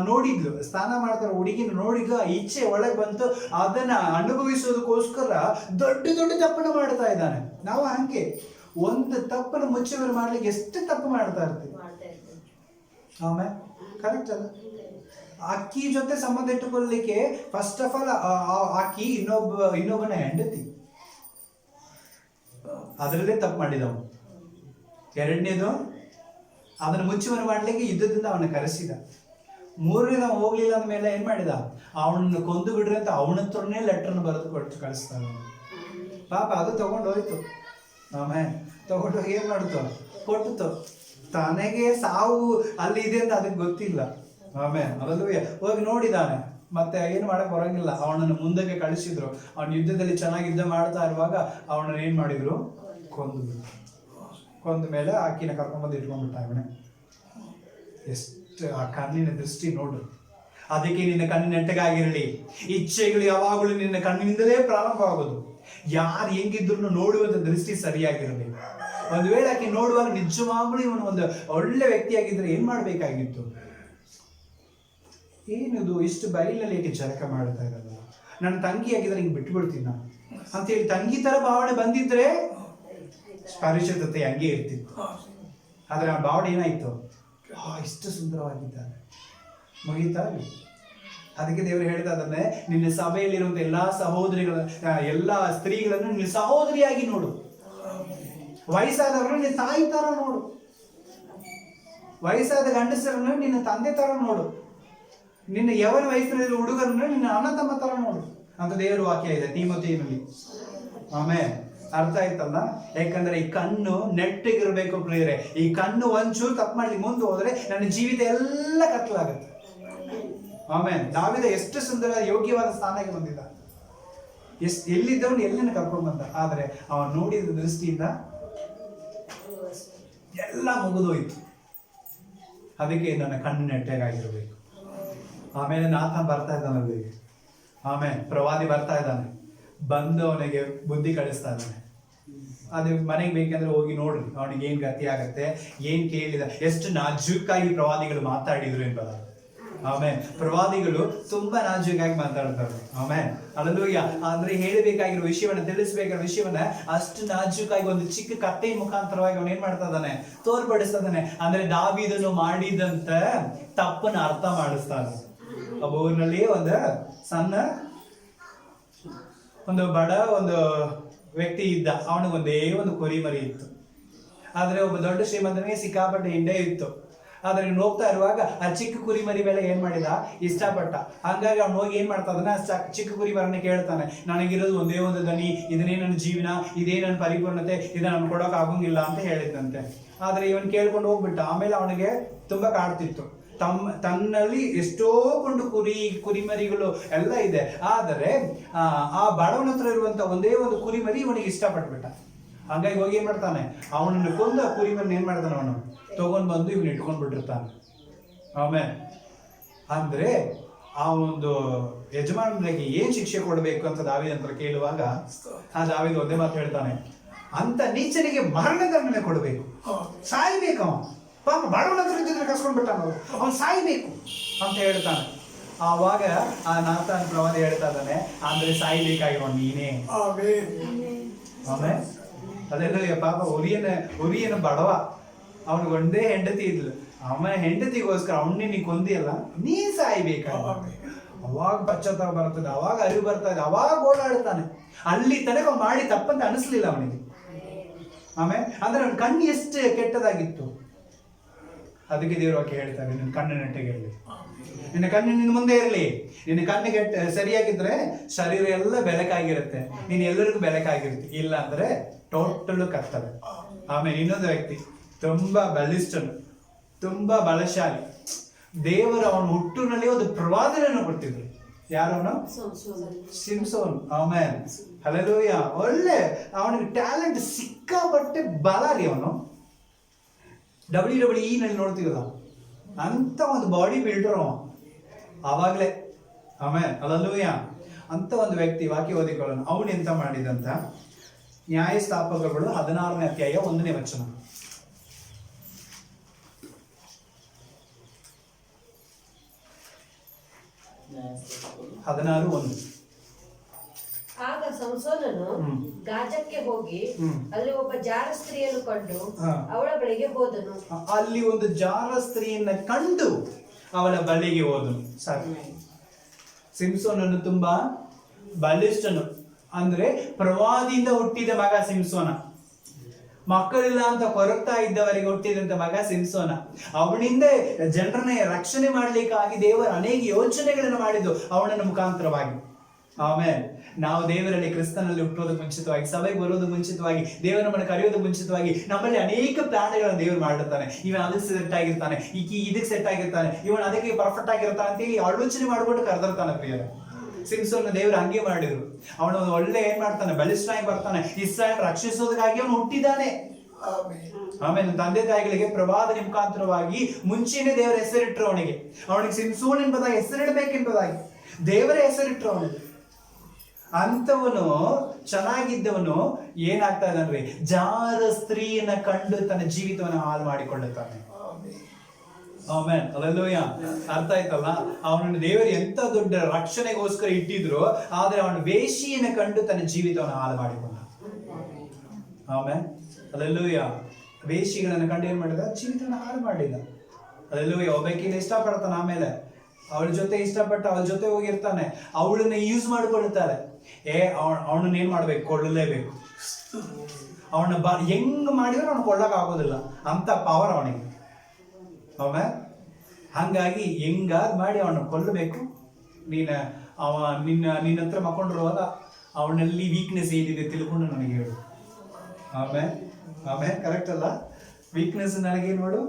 ನೋಡಿದ್ಲು, ಸ್ನಾನ ಮಾಡ್ತಾರೆ ಹುಡುಗಿನ ನೋಡಿದ್ಲು, ಆ ಇಚ್ಛೆ ಒಳಗೆ ಬಂತು, ಅದನ್ನ ಅನುಭವಿಸೋದಕ್ಕೋಸ್ಕರ ದೊಡ್ಡ ದೊಡ್ಡ ತಪ್ಪನ್ನು ಮಾಡ್ತಾ ಇದ್ದಾನೆ. ನಾವು ಹಂಗೆ ಒಂದು ತಪ್ಪನ್ನು ಮುಚ್ಚುಮರೆ ಮಾಡ್ಲಿಕ್ಕೆ ಎಷ್ಟು ತಪ್ಪು ಮಾಡ್ತಾ ಇರ್ತೀವಿ. ಆಮೇಲೆ ಕರೆಕ್ಟ್ ಅಲ್ಲ? ಅಕ್ಕಿ ಜೊತೆ ಸಂಬಂಧ ಇಟ್ಟುಕೊಳ್ಳಲಿಕ್ಕೆ ಫಸ್ಟ್ ಆಫ್ ಆಲ್ ಅಕ್ಕಿ ಇನ್ನೊಬ್ಬನ ಹೆಂಡತಿ, ಅದರಲ್ಲೇ ತಪ್ಪು ಮಾಡಿದವನು. ಎರಡನೇದು, ಅದನ್ನು ಮುಚ್ಚುಮರೆ ಮಾಡ್ಲಿಕ್ಕೆ ಯುದ್ಧದಿಂದ ಅವನ ಕರೆಸಿದ. ಮೂರನೇದು, ಅವನು ಹೋಗ್ಲಿಲ್ಲ ಅಂದಮೇಲೆ ಏನ್ ಮಾಡಿದ, ಅವನನ್ನು ಕೊಂದು ಬಿಡ್ರಿ ಅಂತ ಅವನ ಹತ್ರನೇ ಲೆಟರ್ನ ಬರೆದು ಕೊಟ್ಟು ಕಳಿಸ್ತಾನೆ. ಪಾಪ ಅದು ತಗೊಂಡು ಹೋಯ್ತು. ಆಮೇಲೆ ತಗೊಂಡೋಗಿ ಏನ್ ಮಾಡ್ತು, ಕೊಟ್ಟಿತು. ತನಗೆ ಸಾವು ಅಲ್ಲಿ ಇದೆ ಅಂತ ಅದಕ್ಕೆ ಗೊತ್ತಿಲ್ಲ. ಆಮೇಲೆ ಅದಲ್ಲೂ ಹೋಗಿ ನೋಡಿದಾನೆ, ಮತ್ತೆ ಏನು ಮಾಡಕ್ ಬರಂಗಿಲ್ಲ. ಅವನನ್ನು ಮುಂದಕ್ಕೆ ಕಳಿಸಿದ್ರು. ಅವನ ಯುದ್ಧದಲ್ಲಿ ಚೆನ್ನಾಗಿ ಯುದ್ಧ ಮಾಡ್ತಾ ಇರುವಾಗ ಅವನನ್ನು ಏನ್ ಮಾಡಿದ್ರು, ಕೊಂದ ಮೇಲೆ ಆಕಿನ ಕರ್ಕೊಂಡ್ಬಂದು ಇಟ್ಕೊಂಡ್ಬಿಟ್ಟ ಅವನೇ. ಎಷ್ಟು ಆ ಕಣ್ಣಿನ ದೃಷ್ಟಿ ನೋಡು. ಅದಕ್ಕೆ ನಿನ್ನ ಕಣ್ಣಿನ ನೆಟ್ಟಗಾಗಿರಲಿ. ಇಚ್ಛೆಗಳು ಯಾವಾಗಲೂ ನಿನ್ನ ಕಣ್ಣಿನಿಂದಲೇ ಪ್ರಾರಂಭ ಆಗೋದು. ಯಾರು ಹೆಂಗಿದ್ರು ನೋಡುವಂತ ದೃಷ್ಟಿ ಸರಿಯಾಗಿರಲಿ. ಒಂದು ವೇಳೆ ಆಕೆ ನೋಡುವಾಗ ನಿಜವಾಗ್ಲೂ ಇವನು ಒಂದು ಒಳ್ಳೆ ವ್ಯಕ್ತಿಯಾಗಿದ್ರೆ ಏನ್ ಮಾಡ್ಬೇಕಾಗಿತ್ತು? ಏನಿದು ಇಷ್ಟು ಬೈಲಲ್ಲಿ ಏಕೆ ಜಳಕ ಮಾಡ್ತಾ ಇರಲ್ಲ, ನನ್ನ ತಂಗಿ ಆಗಿದ್ರೆ ಹಿಂಗೆ ಬಿಟ್ಬಿಡ್ತೀನಿ ನಾನು ಅಂತೇಳಿ ತಂಗಿ ತರ ಭಾವನೆ ಬಂದಿದ್ರೆ ಪರಿಶುದ್ಧತೆ ಹಂಗೆ ಇರ್ತಿತ್ತು. ಆದ್ರೆ ಆ ಭಾವನೆ ಏನಾಯ್ತು, ಇಷ್ಟು ಸುಂದರವಾಗಿದ್ದಾನೆ, ಮುಗೀತಾ? ಅದಕ್ಕೆ ದೇವರು ಹೇಳ್ತಾ ಇದ್ದಾನೆ, ನಿನ್ನ ಸಭೆಯಲ್ಲಿರುವಂತ ಎಲ್ಲಾ ಸಹೋದರಿಗಳ ಎಲ್ಲಾ ಸ್ತ್ರೀಗಳನ್ನು ನಿನ್ನ ಸಹೋದರಿಯಾಗಿ ನೋಡು. ವಯಸ್ಸಾದವರನ್ನು ನಿನ್ನ ತಾಯಿ ತರ ನೋಡು. ವಯಸ್ಸಾದ ಗಂಡಸರನ್ನು ನಿನ್ನ ತಂದೆ ತರ ನೋಡು. ನಿನ್ನ ಯವನ ವಯಸ್ಸಿನಲ್ಲಿ ಹುಡುಗರನ್ನು ನಿನ್ನ ಅಣ್ಣ ತಮ್ಮ ತರ ನೋಡು ಅಂತ ದೇವರು ವಾಕ್ಯ ಇದೆ ತಿಮೋಥೆಯಲ್ಲಿ. ಆಮೇಲೆ ಅರ್ಥ ಆಯ್ತಲ್ಲ? ಯಾಕಂದ್ರೆ ಈ ಕಣ್ಣು ನೆಟ್ಟಿಗಿರ್ಬೇಕು ಪ್ರಿಯರೇ. ಈ ಕಣ್ಣು ಒಂಚೂರು ತಪ್ಪು ಮಾಡ್ಲಿಕ್ಕೆ ಮುಂದೆ ಹೋದ್ರೆ ನನ್ನ ಜೀವಿತ ಎಲ್ಲ ಕತ್ತಲಾಗುತ್ತೆ. ಆಮೇಲೆ ದಾವೀದ ಎಷ್ಟು ಸುಂದರ ಯೋಗ್ಯವಾದ ಸ್ಥಾನಕ್ಕೆ ಬಂದಿದ್ದ, ಎಲ್ಲಿದ್ದವನು ಎಲ್ಲಿನ ಕರ್ಕೊಂಡು ಬಂದ. ಆದ್ರೆ ಅವನು ನೋಡಿದ ದೃಷ್ಟಿಯಿಂದ ಎಲ್ಲ ಮುಗಿದೋಯ್ತು. ಅದಕ್ಕೆ ನನ್ನ ಕಣ್ಣು ನೆಟ್ಟಗಾಗಿರ್ಬೇಕು. ಆಮೇಲೆ ನಾಥನ್ ಬರ್ತಾ ಇದ್ದಾನಲ್ಲಿ, ಆಮೇಲೆ ಪ್ರವಾದಿ ಬರ್ತಾ ಇದ್ದಾನೆ, ಬಂದು ಅವನಿಗೆ ಬುದ್ಧಿ ಕಳಿಸ್ತಾ ಇದ್ದಾನೆ. ಅದು ಮನೆಗೆ ಬೇಕಂದ್ರೆ ಹೋಗಿ ನೋಡ್ರಿ ಅವನಿಗೆ ಏನ್ ಗತಿ ಆಗತ್ತೆ, ಏನ್ ಕೇಳಿದ, ಎಷ್ಟು ನಾಜೂಕಾಗಿ ಪ್ರವಾದಿಗಳು ಮಾತಾಡಿದ್ರು ಎಂಬುದ. ಆಮೇಲೆ ಪ್ರವಾದಿಗಳು ತುಂಬಾ ನಾಜೂಕಾಗಿ ಮಾತಾಡ್ತಾರೆ. ಆಮೇಲೆ ಹಲ್ಲೆಲೂಯಾ. ಅಂದ್ರೆ ಹೇಳಬೇಕಾಗಿರೋ ವಿಷಯವನ್ನ, ತಿಳಿಸ್ಬೇಕಾಗಿರೋ ವಿಷಯವನ್ನ ಅಷ್ಟು ನಾಜೂಕಾಗಿ ಒಂದು ಚಿಕ್ಕ ಕಟ್ಟೆಯ ಮುಖಾಂತರವಾಗಿ ಅವನು ಏನ್ ಮಾಡ್ತಾ ಇದ್ದಾನೆ, ತೋರ್ಪಡಿಸ್ತಾ ಇದ್ದಾನೆ. ಅಂದ್ರೆ ದಾವೀದನು ಮಾಡಿದಂತ ತಪ್ಪನ್ನ ಅರ್ಥ ಮಾಡಿಸ್ತಾನೆ. ಒಬ್ಬ ಊರಿನಲ್ಲಿ ಒಂದು ಸಣ್ಣ ಒಂದು ಬಡ ಒಂದು ವ್ಯಕ್ತಿ ಇದ್ದ. ಅವನಿಗೊಂದೇ ಒಂದು ಕುರಿ ಮರಿ ಇತ್ತು. ಆದ್ರೆ ಒಬ್ಬ ದೊಡ್ಡ ಶ್ರೀಮಂತನಿಗೆ ಸಿಕ್ಕಾಪಟ್ಟೆ ಹಿಂಡೆ ಇತ್ತು. ಆದ್ರೆ ಇವ್ನು ಹೋಗ್ತಾ ಇರುವಾಗ ಆ ಚಿಕ್ಕ ಕುರಿ ಮರಿ ಮೇಲೆ ಏನ್ ಮಾಡಿದ, ಇಷ್ಟಪಟ್ಟ. ಹಂಗಾಗಿ ಅವ್ನು ಹೋಗಿ ಏನ್ ಮಾಡ್ತಾ ಅದನ್ನ ಚಿಕ್ಕ ಕುರಿ ಮರನ್ನ ಕೇಳ್ತಾನೆ, ನನಗಿರೋದು ಒಂದೇ ಒಂದು ದನಿ, ಇದನ್ನೇ ನನ್ನ ಜೀವನ, ಇದೇ ನನ್ನ ಪರಿಪೂರ್ಣತೆ, ಇದನ್ನ ನಾನು ಕೊಡೋಕೆ ಆಗಂಗಿಲ್ಲ ಅಂತ ಹೇಳಿದಂತೆ. ಆದ್ರೆ ಇವನ್ ಕೇಳ್ಕೊಂಡು ಹೋಗ್ಬಿಟ್ಟ. ಆಮೇಲೆ ಅವನಿಗೆ ತುಂಬಾ ಕಾಡ್ತಿತ್ತು. ತನ್ನಲ್ಲಿ ಎಷ್ಟೋ ಕೊಂಡು ಕುರಿಮರಿಗಳು ಎಲ್ಲ ಇದೆ. ಆದರೆ ಆ ಬಡವನ ಹತ್ರ ಇರುವಂತ ಒಂದೇ ಒಂದು ಕುರಿಮರಿ ಇವನಿಗೆ ಇಷ್ಟಪಟ್ಬಿಟ್ಟ. ಹಂಗಾಗಿ ಹೋಗಿ ಏನ್ ಮಾಡ್ತಾನೆ, ಅವನನ್ನು ಕೊಂದು ಆ ಕುರಿಮರಿನ ಏನ್ ಮಾಡ್ತಾನೆ, ಅವನು ತಗೊಂಡ್ ಬಂದು ಇವನು ಇಟ್ಕೊಂಡ್ ಬಿಟ್ಟಿರ್ತಾನೆ. ಆಮೇಲೆ ಅಂದ್ರೆ ಆ ಒಂದು ಯಜಮಾನನಿಗೆ ಏನ್ ಶಿಕ್ಷೆ ಕೊಡ್ಬೇಕು ಅಂತ ದಾವೀದ ಅಂತ ಕೇಳುವಾಗ ಆ ದಾವೀದ ಒಂದೇ ಮಾತು ಹೇಳ್ತಾನೆ, ಅಂತ ನೀಚನಿಗೆ ಮರಣದಂಡನೆ ಕೊಡಬೇಕು, ಸಾಯ್ಬೇಕು. ಅವ ಪಾಪ ಬಡವನ ಹತ್ರ ಇದ್ದಿದ್ರೆ ಕಸ್ಕೊಂಡ್ಬಿಟ್ಟ, ಅವನು ಸಾಯ್ಬೇಕು ಅಂತ ಹೇಳ್ತಾನೆ. ಆವಾಗ ಆ ನಾಥನ್ ಪ್ರವಾದಿ ಹೇಳ್ತಾ ಇದ್ದಾನೆ, ಅಂದ್ರೆ ಸಾಯ್ಬೇಕಾಗಿರೋ ನೀನೇ. ಆಮೇಲೆ ಅದೆಲ್ಲ ಪಾಪ ಉರಿಯನ ಬಡವ, ಅವನಿಗೆ ಒಂದೇ ಹೆಂಡತಿ ಇದ್ಲು. ಆಮೇಲೆ ಹೆಂಡತಿಗೋಸ್ಕರ ಅವನ್ನೇ ನೀ ಕೊಂದಿಯಲ್ಲ, ನೀ ಸಾಯ್ಬೇಕಾಗ. ಅವಾಗ ಪಶ್ಚಾತ್ತಾಪ ಬರ್ತದೆ, ಅವಾಗ ಅರಿವು ಬರ್ತಾ ಇದೆ, ಅವಾಗ ಓಡಾಡ್ತಾನೆ. ಅಲ್ಲಿ ತನಕ ಮಾಡಿ ತಪ್ಪಂತ ಅನಿಸ್ಲಿಲ್ಲ ಅವನಿಗೆ. ಆಮೇಲೆ ಅಂದ್ರೆ ಅವನ ಕಣ್ಣು ಎಷ್ಟು ಕೆಟ್ಟದಾಗಿತ್ತು. ಅದಕ್ಕೆ ದೇವರು ಆಕೆ ಹೇಳ್ತಾರೆ, ನಿನ್ನ ಕಣ್ಣು ನೆಟ್ಟಗೆ ಇರಲಿ, ನಿನ್ನ ಕಣ್ಣು ನಿನ್ನ ಮುಂದೆ ಇರಲಿ. ನಿನ್ನ ಕಣ್ಣು ಸರಿಯಾಗಿದ್ರೆ ಶರೀರ ಎಲ್ಲ ಬೆಳಕಾಗಿರುತ್ತೆ, ನೀನು ಎಲ್ಲರಿಗೂ ಬೆಳಕಾಗಿರುತ್ತೆ. ಇಲ್ಲ ಅಂದ್ರೆ ಟೋಟಲ್ ಕತ್ತಲೆ. ಆಮೇಲೆ ಇನ್ನೊಂದು ವ್ಯಕ್ತಿ ತುಂಬಾ ಬಲಿಷ್ಠನು, ತುಂಬಾ ಬಲಶಾಲಿ. ದೇವರು ಅವನ ಹುಟ್ಟಿನಲ್ಲಿ ಒಂದು ಪ್ರವಾದನೆಯನ್ನು ಕೊಡ್ತಿದ್ರು. ಯಾರವನು? ಸಿಂಸೋನ್. ಆಮೇಲೆ ಹಲ್ಲೆಲೂಯಾ. ಒಳ್ಳೆ ಅವನಿಗೆ ಟ್ಯಾಲೆಂಟ್ ಸಿಕ್ಕಾಪಟ್ಟೆ ಬಲ ರೀ. ಅವನು WWE ನಲ್ಲಿ ನೋಡ್ತೀವಲ್ಲ ಅಂತ ಒಂದು ಬಾಡಿ ಬಿಲ್ಡರ್ ಅವ ಆವಾಗ್ಲೇ. ಆಮೇಲೆ ಹಲ್ಲೆಲೂಯಾ ಅಂತ ಒಂದು ವ್ಯಕ್ತಿ. ವಾಕ್ಯ ಓದಿಕೊಳ್ಳೋಣ. ಅವನು ಎಂತ ಮಾಡಿದಂತ ನ್ಯಾಯಸ್ಥಾಪಕಗಳು 16ನೇ ಅಧ್ಯಾಯ 1ನೇ ವಚನ. 16:1. ಆಗ ಸಂಸೋನನು ಗಾಜಕ್ಕೆ ಹೋಗಿ ಅಲ್ಲಿ ಒಬ್ಬ ಜಾರ ಸ್ತ್ರೀಯನ್ನು ಕಂಡು ಅವಳ ಬಳಿಗೆ ಹೋದನು. ಅಲ್ಲಿ ಒಂದು ಜಾರ ಸ್ತ್ರೀಯನ್ನ ಕಂಡು ಅವಳ ಬಳಿಗೆ ಹೋದನು. ಸಾಕು. ಸಿಂಸೋನನು ತುಂಬಾ ಬಲಿಷ್ಠನು, ಅಂದ್ರೆ ಪ್ರವಾದಿಯಿಂದ ಹುಟ್ಟಿದ ಮಗ ಸಿಂಸೋನ. ಮಕ್ಕಳಿಲ್ಲ ಅಂತ ಕೊರಗ್ತಾ ಇದ್ದವರಿಗೆ ಹುಟ್ಟಿದಂತ ಮಗ ಸಿಂಸೋನ. ಅವನಿಂದ ಜನರನ್ನ ರಕ್ಷಣೆ ಮಾಡ್ಲಿಕ್ಕಾಗಿ ದೇವರು ಅನೇಕ ಯೋಚನೆಗಳನ್ನು ಮಾಡಿದ್ದು ಅವನನ್ನ ಮುಖಾಂತರವಾಗಿ. ಆಮೇಲೆ ನಾವು ದೇವರಲ್ಲಿ ಕ್ರಿಸ್ತನಲ್ಲಿ ಹುಟ್ಟೋದಕ್ಕೆ ಮುಂಚಿತವಾಗಿ, ಸಭೆಗೆ ಬರೋದು ಮುಂಚಿತವಾಗಿ, ದೇವರ ನಮ್ಮನ್ನು ಕರೆಯೋದು ಮುಂಚಿತವಾಗಿ ನಮ್ಮಲ್ಲಿ ಅನೇಕ ಪ್ಲಾನ್ಗಳನ್ನು ದೇವರು ಮಾಡಿರ್ತಾನೆ. ಇವನ್ ಅದಕ್ಕೆ ಸೆಟ್ ಆಗಿರ್ತಾನೆ, ಇದಕ್ಕೆ ಸೆಟ್ ಆಗಿರ್ತಾನೆ, ಇವನ್ ಅದಕ್ಕೆ ಪರ್ಫೆಕ್ಟ್ ಆಗಿರ್ತಾನೆ ಅಂತ ಹೇಳಿ ಆಲೋಚನೆ ಮಾಡ್ಕೊಂಡು ಕರೆದಿರ್ತಾನೆ ಪ್ರಿಯರ. ಸಿಂಸೋನ್ ದೇವರು ಹಂಗೆ ಮಾಡಿದ್ರು. ಅವನು ಒಳ್ಳೆ ಏನ್ ಮಾಡ್ತಾನೆ, ಬಲಿಷ್ಠನಾಗಿ ಬರ್ತಾನೆ. ಇಸ್ರಾಯೇಲ್ ರಕ್ಷಿಸೋದಕ್ಕಾಗಿ ಅವನು ಹುಟ್ಟಿದ್ದಾನೆ. ಆಮೇಲೆ ತಂದೆ ತಾಯಿಗಳಿಗೆ ಪ್ರವಾದನೆ ಮುಖಾಂತರವಾಗಿ ಮುಂಚೆನೆ ದೇವರ ಹೆಸರಿಟ್ರು ಅವನಿಗೆ ಸಿಂಸೋನ್ ಎಂಬುದಾಗಿ ಹೆಸರಿಡಬೇಕೆಂಬುದಾಗಿ ದೇವರ ಹೆಸರಿಟ್ರು ಅವನಿಗೆ. ಅಂತವನು ಚೆನ್ನಾಗಿದ್ದವನು ಏನಾಗ್ತಾ ಇದ್ದಾನೆ, ಜಾರ ಸ್ತ್ರೀಯನ್ನ ಕಂಡು ತನ್ನ ಜೀವಿತವನ್ನು ಹಾಳು ಮಾಡಿಕೊಳ್ಳುತ್ತಾನೆ. ಆಮೇಲೆ ಅಲ್ಲೆಲ್ಲೂಯ್ಯ. ಅರ್ಥ ಆಯ್ತಲ್ಲ, ಅವನನ್ನು ದೇವರು ಎಂತ ದೊಡ್ಡ ರಕ್ಷಣೆಗೋಸ್ಕರ ಇಟ್ಟಿದ್ರು, ಆದ್ರೆ ಅವನು ವೇಷಿಯನ್ನ ಕಂಡು ತನ್ನ ಜೀವಿತವನ್ನು ಹಾಳು ಮಾಡಿಕೊಂಡ. ಆಮೇಲೆ ಅಲ್ಲೆಲ್ಲೂಯ್ಯ. ವೇಷಿಗಳನ್ನು ಕಂಡು ಏನ್ ಮಾಡಿದ, ಜೀವಿತವನ್ನು ಹಾಳು ಮಾಡಿದ. ಅಲ್ಲೆಲ್ಲೂಯ್ಯ. ಒಬ್ಬಾಕಿನ ಇಷ್ಟಪಡ್ತಾನೆ, ಆಮೇಲೆ ಅವಳ ಜೊತೆ ಇಷ್ಟಪಟ್ಟು ಅವಳ ಜೊತೆ ಹೋಗಿರ್ತಾನೆ, ಅವಳನ್ನ ಯೂಸ್ ಮಾಡ್ಕೊಳ್ತಾರೆ. ಅವನನ್ನ ಏನ್ ಮಾಡ್ಬೇಕು, ಕೊಳ್ಳಲೇಬೇಕು. ಅವನ ಹೆಂಗ್ ಮಾಡಿದ್ರೆ ಅವ್ನು ಕೊಳ್ಳಕ್ ಆಗೋದಿಲ್ಲ, ಅಂತ ಪವರ್ ಅವನಿಗೆ. ಆಮೇಲೆ ಹಂಗಾಗಿ ಹೆಂಗಾದ್ ಮಾಡಿ ಅವನ ಕೊಲ್ಲಬೇಕು. ನಿನ್ನ ಹತ್ರ ಮಕ್ಕೊಂಡಿರುವಾಗ ಅವನಲ್ಲಿ ವೀಕ್ನೆಸ್ ಏನಿದೆ ತಿಳ್ಕೊಂಡು ನನಗೆ ಹೇಳು. ಆಮೇಲೆ ಕರೆಕ್ಟ್ ಅಲ್ಲ, ವೀಕ್ನೆಸ್ ನನಗೇನ್ ಮಾಡು.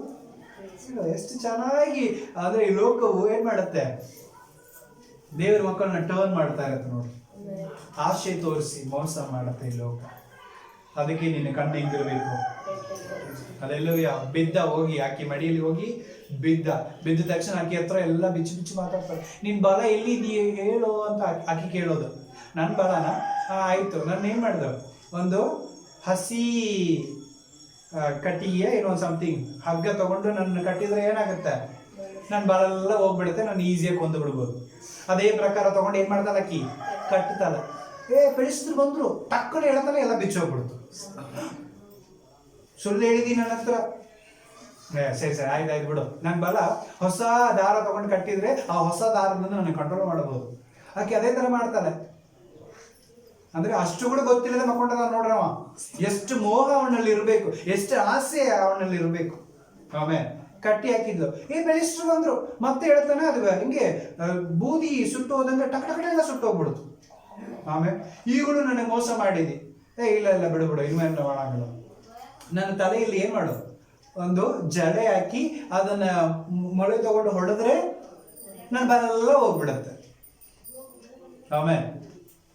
ಎಷ್ಟು ಚೆನ್ನಾಗಿ ಆದ್ರೆ ಈ ಲೋಕವು ಏನ್ ಮಾಡುತ್ತೆ, ದೇವರ ಮಕ್ಕಳನ್ನ ಟರ್ನ್ ಮಾಡ್ತಾ ಇರತ್ತೆ ನೋಡಿ. ಆಶೆ ತೋರಿಸಿ ಮೋಸ ಮಾಡುತ್ತೆ ಈ ಲೋಕ. ಅದಕ್ಕೆ ನಿನ್ನ ಕಣ್ಣು ಹೆಂಗಿರ್ಬೇಕು. ಅದೆಲ್ಲೋ ಹೋಗಿ ಆಕಿ ಮಡಿಯಲ್ಲಿ ಹೋಗಿ ಬಿದ್ದ ತಕ್ಷಣ ಆಕಿ ಹತ್ರ ಎಲ್ಲ ಬಿಚ್ಚಿ ಮಾತಾಡ್ತಾರೆ. ನಿನ್ ಬಲ ಎಲ್ಲಿದೆಯೇ ಹೇಳು ಅಂತ ಆಕಿ ಕೇಳೋದು. ನನ್ನ ಬಲನ ಆಯ್ತು. ನಾನು ಏನ್ ಮಾಡಿದೆ, ಒಂದು ಹಸಿ ಕಟ್ಟಿಗೆ ಏನೋ ಸಮಥಿಂಗ್ ಹಗ್ಗ ತಗೊಂಡು ನನ್ನ ಕಟ್ಟಿದ್ರೆ ಏನಾಗುತ್ತೆ, ನನ್ನ ಬಲ ಎಲ್ಲ ಹೋಗ್ಬಿಡುತ್ತೆ, ನಾನು ಈಸಿಯಾಗಿ ಕೊಂದು ಬಿಡ್ಬೋದು. ಅದೇ ಪ್ರಕಾರ ತಗೊಂಡು ಏನ್ ಮಾಡ್ತಾಳೆ ಆಕಿ, ಕಟ್ತಾಳ. ಬೆಳೆಸಿದ್ರು ಬಂದ್ರು ಟಕ್ಕನೆ ಹೇಳ್ತಾನೆ, ಎಲ್ಲ ಬಿಚ್ಚೋಗ್ಬಿಡ್ತು. ಸುಳ್ಳು ಹೇಳಿದೀನಿ ನನ್ನ ಹತ್ರ, ಸರಿ ಆಯ್ತು ಬಿಡು. ನನ್ನ ಬಲ ಹೊಸ ದಾರ ತಗೊಂಡು ಕಟ್ಟಿದ್ರೆ ಆ ಹೊಸ ದಾರದಿಂದ ನನಗೆ ಕಂಟ್ರೋಲ್ ಮಾಡಬಹುದು. ಆಕೆ ಅದೇ ತರ ಮಾಡ್ತಾಳೆ. ಅಂದ್ರೆ ಅಷ್ಟು ಕೂಡ ಗೊತ್ತಿಲ್ಲದೆ ಮಕ್ಕೊಂಡ ನೋಡ್ರವ, ಎಷ್ಟು ಮೋಹ ಅವನಲ್ಲಿ ಇರ್ಬೇಕು, ಎಷ್ಟು ಆಸೆ ಅವನಲ್ಲಿ ಇರ್ಬೇಕು. ಆಮೇಲೆ ಕಟ್ಟಿ ಹಾಕಿದ್ಲು. ಬೆಳೆಸಿದ್ರು ಬಂದ್ರು, ಮತ್ತೆ ಹೇಳ್ತಾನೆ ಅದು ಹಿಂಗೆ ಬೂದಿ ಸುಟ್ಟು ಹೋದಂಗೆ ಟಕ್ ಎಲ್ಲ ಸುಟ್ಟು ಹೋಗ್ಬಿಡುದು. ಆಮೇಲೆ ಈಗಲೂ ನನಗೆ ಮೋಸ ಮಾಡಿದಿ. ಇಲ್ಲ ಬಿಡು ಇನ್ಮೇಲೆ ಮಾಡಾಗಲ್ಲ. ನನ್ನ ತಲೆಯಲ್ಲಿ ಏನ್ ಮಾಡೋದು, ಒಂದು ಜಡೆ ಹಾಕಿ ಅದನ್ನ ಮೊಳೆ ತಗೊಂಡು ಹೊಡೆದ್ರೆ ನನ್ನ ಬಲೆಲ್ಲ ಹೋಗ್ಬಿಡತ್ತೆ. ಆಮೇಲೆ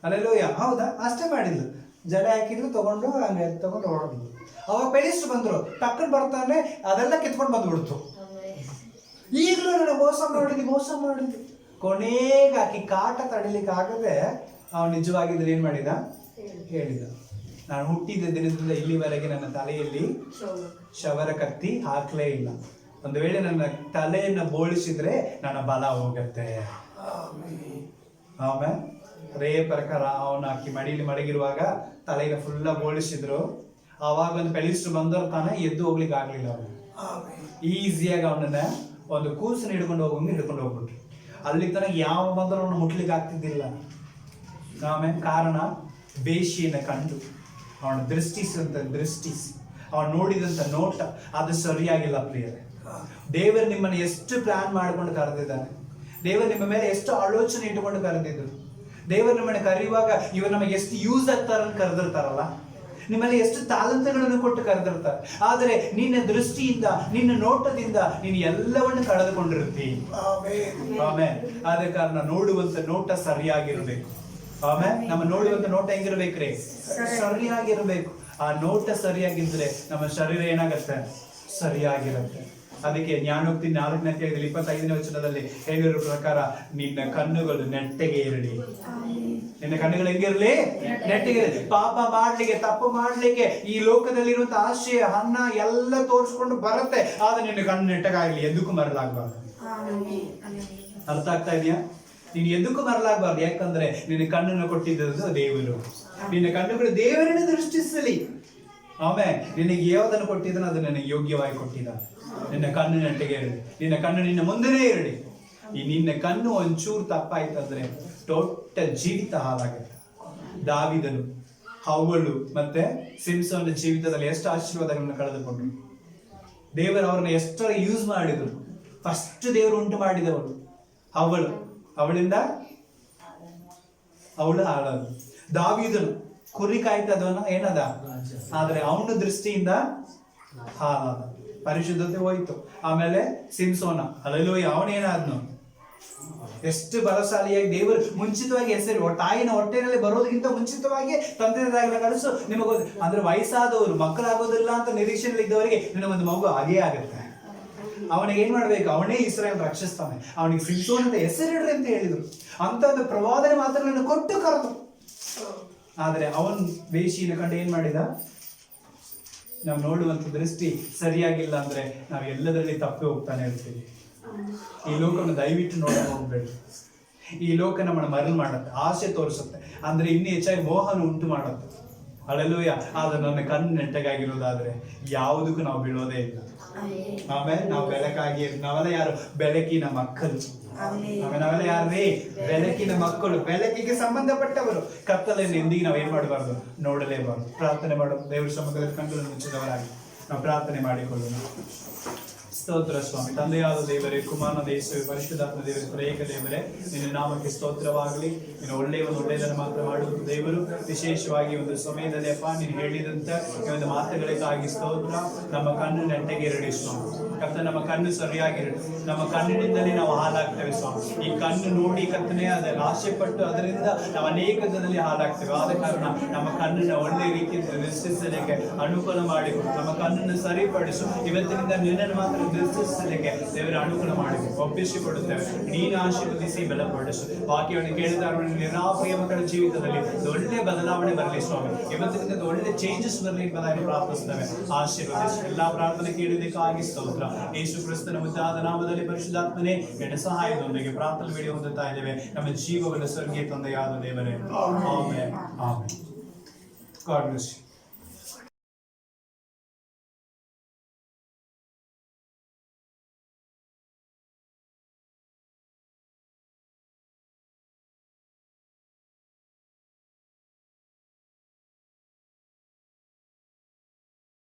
ಅಲ್ಲೆಲ್ಲೋ ಹೌದಾ, ಅಷ್ಟೇ ಮಾಡಿದ್ಲು. ಜಡೆ ಹಾಕಿದ್ರು, ತಗೊಂಡು ಹಂಗೆ ತಗೊಂಡು ಹೊಡೆದ್ಲು. ಅವಾಗ ಪೆಲಿಸ್ರು ಬಂದ್ರು, ಟಕ್ಕನ್ ಬರ್ತಾನೆ ಅದೆಲ್ಲ ಕಿತ್ಕೊಂಡು ಬಂದ್ಬಿಡ್ತು. ಈಗಲೂ ನನಗೆ ಮೋಸ ಮಾಡಿದ್ವಿ. ಕೊನೆಗೆ ಆಕಿ ಕಾಟ ತಡಿಲಿಕ್ಕೆ ಆಗದೆ ಅವನು ನಿಜವಾಗಿದ್ರೆ ಏನ್ ಮಾಡಿದ, ಹೇಳಿದ, ನಾನು ಹುಟ್ಟಿದ ದಿನದಿಂದ ಇಲ್ಲಿವರೆಗೆ ನನ್ನ ತಲೆಯಲ್ಲಿ ಶವರ ಕತ್ತಿ ಹಾಕ್ಲೇ ಇಲ್ಲ. ಒಂದು ವೇಳೆ ನನ್ನ ತಲೆಯನ್ನ ಬೋಳಿಸಿದ್ರೆ ನನ್ನ ಬಲ ಹೋಗತ್ತೆ. ಆಮೇಲೆ ಅದೇ ಪ್ರಕಾರ ಅವನು ಆಕಿ ಮಡಗಿರುವಾಗ ತಲೆಗೆ ಫುಲ್ಲ ಬೋಳಿಸಿದ್ರು. ಆವಾಗ ಒಂದು ಪೆಲಿಸ್ರು ಬಂದವ್ರು ತಾನೆ ಎದ್ದು ಹೋಗ್ಲಿಕ್ಕೆ ಆಗ್ಲಿಲ್ಲ. ಅವನು ಈಸಿಯಾಗಿ ಅವನನ್ನ ಒಂದು ಕೂಸನ್ನ ಹಿಡ್ಕೊಂಡು ಹೋಗ್ಬಿಟ್ರು. ಅಲ್ಲಿ ತನಕ ಯಾವ ಬಂದರೂ ಅವನು ಮುಟ್ಲಿಕ್ಕೆ ಆಗ್ತಿದ್ದಿಲ್ಲ. ಆಮೇಲೆ ಕಾರಣ ಬೇಷಿಯನ್ನ ಕಂಡು ಅವನ ದೃಷ್ಟಿಸಿ ಅವನು ನೋಡಿದಂತ ನೋಟ ಅದು ಸರಿಯಾಗಿಲ್ಲ. ಪ್ರಿಯರೇ, ದೇವರು ನಿಮ್ಮನ್ನು ಎಷ್ಟು ಪ್ಲಾನ್ ಮಾಡ್ಕೊಂಡು ಕರೆದಿದ್ದಾನೆ. ದೇವರು ನಿಮ್ಮ ಮೇಲೆ ಎಷ್ಟು ಆಲೋಚನೆ ಇಟ್ಟುಕೊಂಡು ಕರೆದಿದ್ರು. ದೇವರು ನಿಮ್ಮನ್ನು ಕರೆಯುವಾಗ ಇವರು ನಮಗೆ ಎಷ್ಟು ಯೂಸ್ ಆಗ್ತಾರಂತ ಕರೆದಿರ್ತಾರಲ್ಲ, ನಿಮ್ಮಲ್ಲಿ ಎಷ್ಟು ತಾಲಂತಗಳನ್ನು ಕೊಟ್ಟು ಕರೆದಿರ್ತಾರೆ. ಆದರೆ ನಿನ್ನ ದೃಷ್ಟಿಯಿಂದ, ನಿನ್ನ ನೋಟದಿಂದ ನೀನು ಎಲ್ಲವನ್ನು ಕಳೆದುಕೊಂಡಿರ್ತಿ. ಆಮೇಲೆ ಆದ ಕಾರಣ ನೋಡುವಂತ ನೋಟ ಸರಿಯಾಗಿರ್ಬೇಕು. ಆಮೇಲೆ ನಮ್ಮ ನೋಡುವಂತ ನೋಟ ಹೆಂಗಿರ್ಬೇಕ್ರಿ, ಸರಿಯಾಗಿರ್ಬೇಕು. ಆ ನೋಟ ಸರಿಯಾಗಿದ್ರೆ ನಮ್ಮ ಶರೀರ ಏನಾಗತ್ತೆ, ಸರಿಯಾಗಿರುತ್ತೆ. ಅದಕ್ಕೆ ಜ್ಞಾನೋಕ್ತಿ 4ನೇ ಅಧ್ಯಾಯದಲ್ಲಿ 25ನೇ ವಚನದಲ್ಲಿ ಹೇಳಿರೋ ಪ್ರಕಾರ ನಿನ್ನ ಕಣ್ಣುಗಳು ನೆಟ್ಟಗೆ ಇರಲಿ. ನಿನ್ನ ಕಣ್ಣುಗಳು ಹೆಂಗಿರ್ಲಿ, ನೆಟ್ಟಗೆ ಇರಲಿ. ಪಾಪ ಮಾಡ್ಲಿಕ್ಕೆ, ತಪ್ಪು ಮಾಡ್ಲಿಕ್ಕೆ ಈ ಲೋಕದಲ್ಲಿರುವಂತ ಆಶೆ, ಹಣ ಎಲ್ಲ ತೋರಿಸ್ಕೊಂಡು ಬರುತ್ತೆ. ಆದ್ರೆ ನಿನ್ನ ಕಣ್ಣು ನೆಟ್ಟಗಾಗ್ಲಿ, ಎದಕ್ಕೂ ಮರಲಾಗಬಾರ್ದು. ಅರ್ಥ ಆಗ್ತಾ ಇದೆಯಾ? ನೀನು ಎದಕ್ಕೂ ಮರಲಾಗಬಾರ್ದು. ಯಾಕಂದ್ರೆ ನಿನ್ನ ಕಣ್ಣನ್ನು ಕೊಟ್ಟಿದ್ದು ದೇವರು. ನಿನ್ನ ಕಣ್ಣುಗಳು ದೇವರನ್ನು ದೃಷ್ಟಿಸಲಿ. ಆಮೇಲೆ ನಿನಗೆ ಯಾವುದನ್ನು ಕೊಟ್ಟಿದ್ದಾನೆ ಅದು ನನಗೆ ಯೋಗ್ಯವಾಗಿ ಕೊಟ್ಟಿದ್ದಾನೆ. ನಿನ್ನ ಕಣ್ಣು ನೆಟ್ಟಿಗೆ ಇರಲಿ, ನಿನ್ನ ಕಣ್ಣು ನಿನ್ನ ಮುಂದೆನೇ ಇರಲಿ. ಈ ನಿನ್ನ ಕಣ್ಣು ಒಂಚೂರು ತಪ್ಪಾಯ್ತಂದ್ರೆ ಟೋಟಲ್ ಜೀವಿತ ಹಾಳಾಗುತ್ತೆ. ದಾವಿದನು, ಹವ್ವಳು ಮತ್ತೆ ಸಿಂಸೋನ ಜೀವಿತದಲ್ಲಿ ಎಷ್ಟು ಆಶೀರ್ವಾದಗಳನ್ನು ಕಳೆದುಕೊಂಡ್ರು. ದೇವರು ಅವ್ರನ್ನ ಎಷ್ಟರ ಯೂಸ್ ಮಾಡಿದ್ರು. ಫಸ್ಟ್ ದೇವರು ಉಂಟು ಮಾಡಿದವಳು ಅವಳಿಂದ ಅವಳು ಹಾಳಾದ. ದಾವಿದನು ಕುರಿ ಕಾಯ್ತದವನ ಏನದ, ಆದ್ರೆ ಅವನ ದೃಷ್ಟಿಯಿಂದ ಹಾಳಾದ, ಪರಿಶುದ್ಧತೆ ಹೋಯ್ತು. ಆಮೇಲೆ ಸಿಂಸೋನ, ಹಲ್ಲೆಲೂಯಾ, ಅವನೇನಾದ್ನು ಎಷ್ಟು ಬಲಶಾಲಿಯಾಗಿ ದೇವರು ಮುಂಚಿತವಾಗಿ ಹೆಸರು ತಾಯಿನ ಹೊಟ್ಟೆನಲ್ಲಿ ಬರೋದಕ್ಕಿಂತ ಮುಂಚಿತವಾಗಿ ತಂದೆದಾಗಲ ಕಳಿಸು ನಿಮಗೆ. ಅಂದ್ರೆ ವಯಸ್ಸಾದವರು ಮಕ್ಕಳಾಗೋದಿಲ್ಲ ಅಂತ ನಿರೀಕ್ಷೆಯಲ್ಲಿ ಇದ್ದವರಿಗೆ ನಿನ್ನ ಒಂದು ಮಗು ಹಾಗೇ ಆಗುತ್ತೆ. ಅವನಿಗೆ ಏನ್ ಮಾಡ್ಬೇಕು, ಅವನೇ ಇಸ್ರಾಯೇಲ್ ರಕ್ಷಿಸ್ತಾನೆ. ಅವನಿಗೆ ಸಿಂಸೋನ್ ಅಂತ ಹೆಸರಿಡ್ರಿ ಅಂತ ಹೇಳಿದ್ರು. ಅಂತ ಒಂದು ಪ್ರವಾದನೆ ಮಾತುಗಳನ್ನು ಕೊಟ್ಟು ಕರೆದು. ಆದ್ರೆ ಅವನ್ ವೇಷಿನ ಕಂಡು ಏನ್ ಮಾಡಿದ, ನಾವು ನೋಡುವಂತ ದೃಷ್ಟಿ ಸರಿಯಾಗಿಲ್ಲ ಅಂದ್ರೆ ನಾವು ಎಲ್ಲದರಲ್ಲಿ ತಪ್ಪಿ ಹೋಗ್ತಾನೆ ಇರ್ತೀವಿ. ಈ ಲೋಕವನ್ನು ದಯವಿಟ್ಟು ನೋಡಕ್ ಹೋಗ್ಬೇಡಿ. ಈ ಲೋಕ ನಮ್ಮನ್ನು ಮರಳು ಮಾಡುತ್ತೆ, ಆಸೆ ತೋರಿಸುತ್ತೆ, ಅಂದ್ರೆ ಇನ್ನೂ ಹೆಚ್ಚಾಗಿ ಮೋಹನ ಉಂಟು ಮಾಡುತ್ತೆ. ಹಲ್ಲೆಲೂಯಾ. ಆದ್ರೆ ನನ್ನ ಕಣ್ಣು ನೆಟ್ಟಗಾಗಿರೋದಾದ್ರೆ ಯಾವುದಕ್ಕೂ ನಾವು ಬೀಳೋದೇ ಇಲ್ಲ. ಆಮೇಲೆ ನಾವು ಬೆಳಕಾಗಿ, ನಾವೆಲ್ಲ ಯಾರು, ಬೆಳಕಿನ ಮಕ್ಕಳು. ನಾವೆಲ್ಲ ಯಾರೇ, ಬೆಳಕಿನ ಮಕ್ಕಳು, ಬೆಳಕಿಗೆ ಸಂಬಂಧಪಟ್ಟವರು. ಕತ್ತಲೆಯನ್ನು ಎಂದಿಗೆ ನಾವು ಏನ್ ಮಾಡಬಾರ್ದು, ನೋಡಲೇಬಾರ್ದು. ಪ್ರಾರ್ಥನೆ ಮಾಡೋದು, ದೇವರ ಸಮ್ಮುಖದಲ್ಲಿ ಕಣ್ಣುಗಳನ್ನು ಮುಚ್ಚಿದವರಾಗಿ ನಾವು ಪ್ರಾರ್ಥನೆ ಮಾಡಿಕೊಳ್ಳೋಣ. ಸ್ತೋತ್ರ ಸ್ವಾಮಿ. ತಂದೆಯಾದ ದೇವರೇ, ಕುಮಾರನ ದೇವರೇ, ಪರಿಶುದ್ಧಾತ್ಮ ದೇವರೇ, ತ್ರಿಯೇಕ ದೇವರೇ, ನಿನ್ನ ನಾಮಕ್ಕೆ ಸ್ತೋತ್ರವಾಗಲಿ. ನೀನು ಒಳ್ಳೆಯದನ್ನು ಮಾತ್ರ ಮಾಡುವುದು ದೇವರು. ವಿಶೇಷವಾಗಿ ಒಂದು ಸಮಯದಲ್ಲಿ ಅಪ್ಪ ನೀನು ಹೇಳಿದಂತ ಈ ಒಂದು ಮಾತುಗಳಿಗಾಗಿ ಸ್ತೋತ್ರ. ನಮ್ಮ ಕಣ್ಣು ನೆಟ್ಟಗೆ ಇರಲಿ ಸ್ವಾಮಿ. ಕರ್ತನೆ, ನಮ್ಮ ಕಣ್ಣು ಸರಿಯಾಗಿರಲಿ. ನಮ್ಮ ಕಣ್ಣಿನಿಂದಲೇ ನಾವು ಹಾಳಾಗ್ತೇವೆ ಸ್ವಾಮಿ. ಈ ಕಣ್ಣು ನೋಡಿ ಕರ್ತನೆ ಅದನ್ನು ಆಸೆ ಪಟ್ಟು ಅದರಿಂದ ನಾವು ಅನೇಕ ಜನರಲ್ಲಿ ಹಾಳಾಗ್ತೇವೆ. ಆದ ಕಾರಣ ನಮ್ಮ ಕಣ್ಣನ್ನು ಒಳ್ಳೆಯ ರೀತಿಯಿಂದ ದೃಷ್ಟಿಸಲಿಕ್ಕೆ ಅನುಕೂಲ ಮಾಡಿಕೊಡು. ನಮ್ಮ ಕಣ್ಣನ್ನು ಸರಿಪಡಿಸು. ಇವತ್ತಿನಿಂದ ನಿನ್ನನ್ನು ಮಾತ್ರ ದೃಷ್ಟಿಸಲಿಕ್ಕೆ ದೇವರ ಅನುಕೂಲ ಮಾಡಿ ಒಪ್ಪಿಸಿಕೊಡುತ್ತೇವೆ. ನೀನು ಆಶೀರ್ವದಿಸಿ ಬಲಪಡಿಸು. ವಾಕ್ಯವನ್ನು ಕೇಳಿದ ನಿರಾಪ್ರಿಯ ಮಕ್ಕಳ ಜೀವಿತದಲ್ಲಿ ಒಳ್ಳೆ ಬದಲಾವಣೆ ಬರಲಿ ಸ್ವಾಮಿ. ಇವತ್ತಿನಿಂದ ಒಳ್ಳೆ ಚೇಂಜಸ್ ಬರಲಿ ಎಂಬುದಾಗಿ ಪ್ರಾರ್ಥಿಸ್ತೇವೆ. ಆಶೀರ್ವದಿಸು. ಎಲ್ಲಾ ಪ್ರಾರ್ಥನೆ ಕೇಳಿದಕ್ಕಾಗಿ ಸ್ತೋತ್ರ. ಯೇಸು ಕ್ರಿಸ್ತನ ಮುದ್ದಾದ ನಾಮದಲ್ಲಿ ಪರಿಶುದ್ಧಾತ್ಮನೇ ನಿನ್ನ ಸಹಾಯದೊಂದಿಗೆ ಪ್ರಾರ್ಥನೆ ಬೇಡಿ ಹೊಂದುತ್ತಾ ಇದ್ದೇವೆ. ನಮ್ಮ ಜೀವವನ್ನು ಸ್ವರ್ಗೀಯ ತಂದೆಯಾದ ದೇವರೇ. Amen. Amen. God bless you.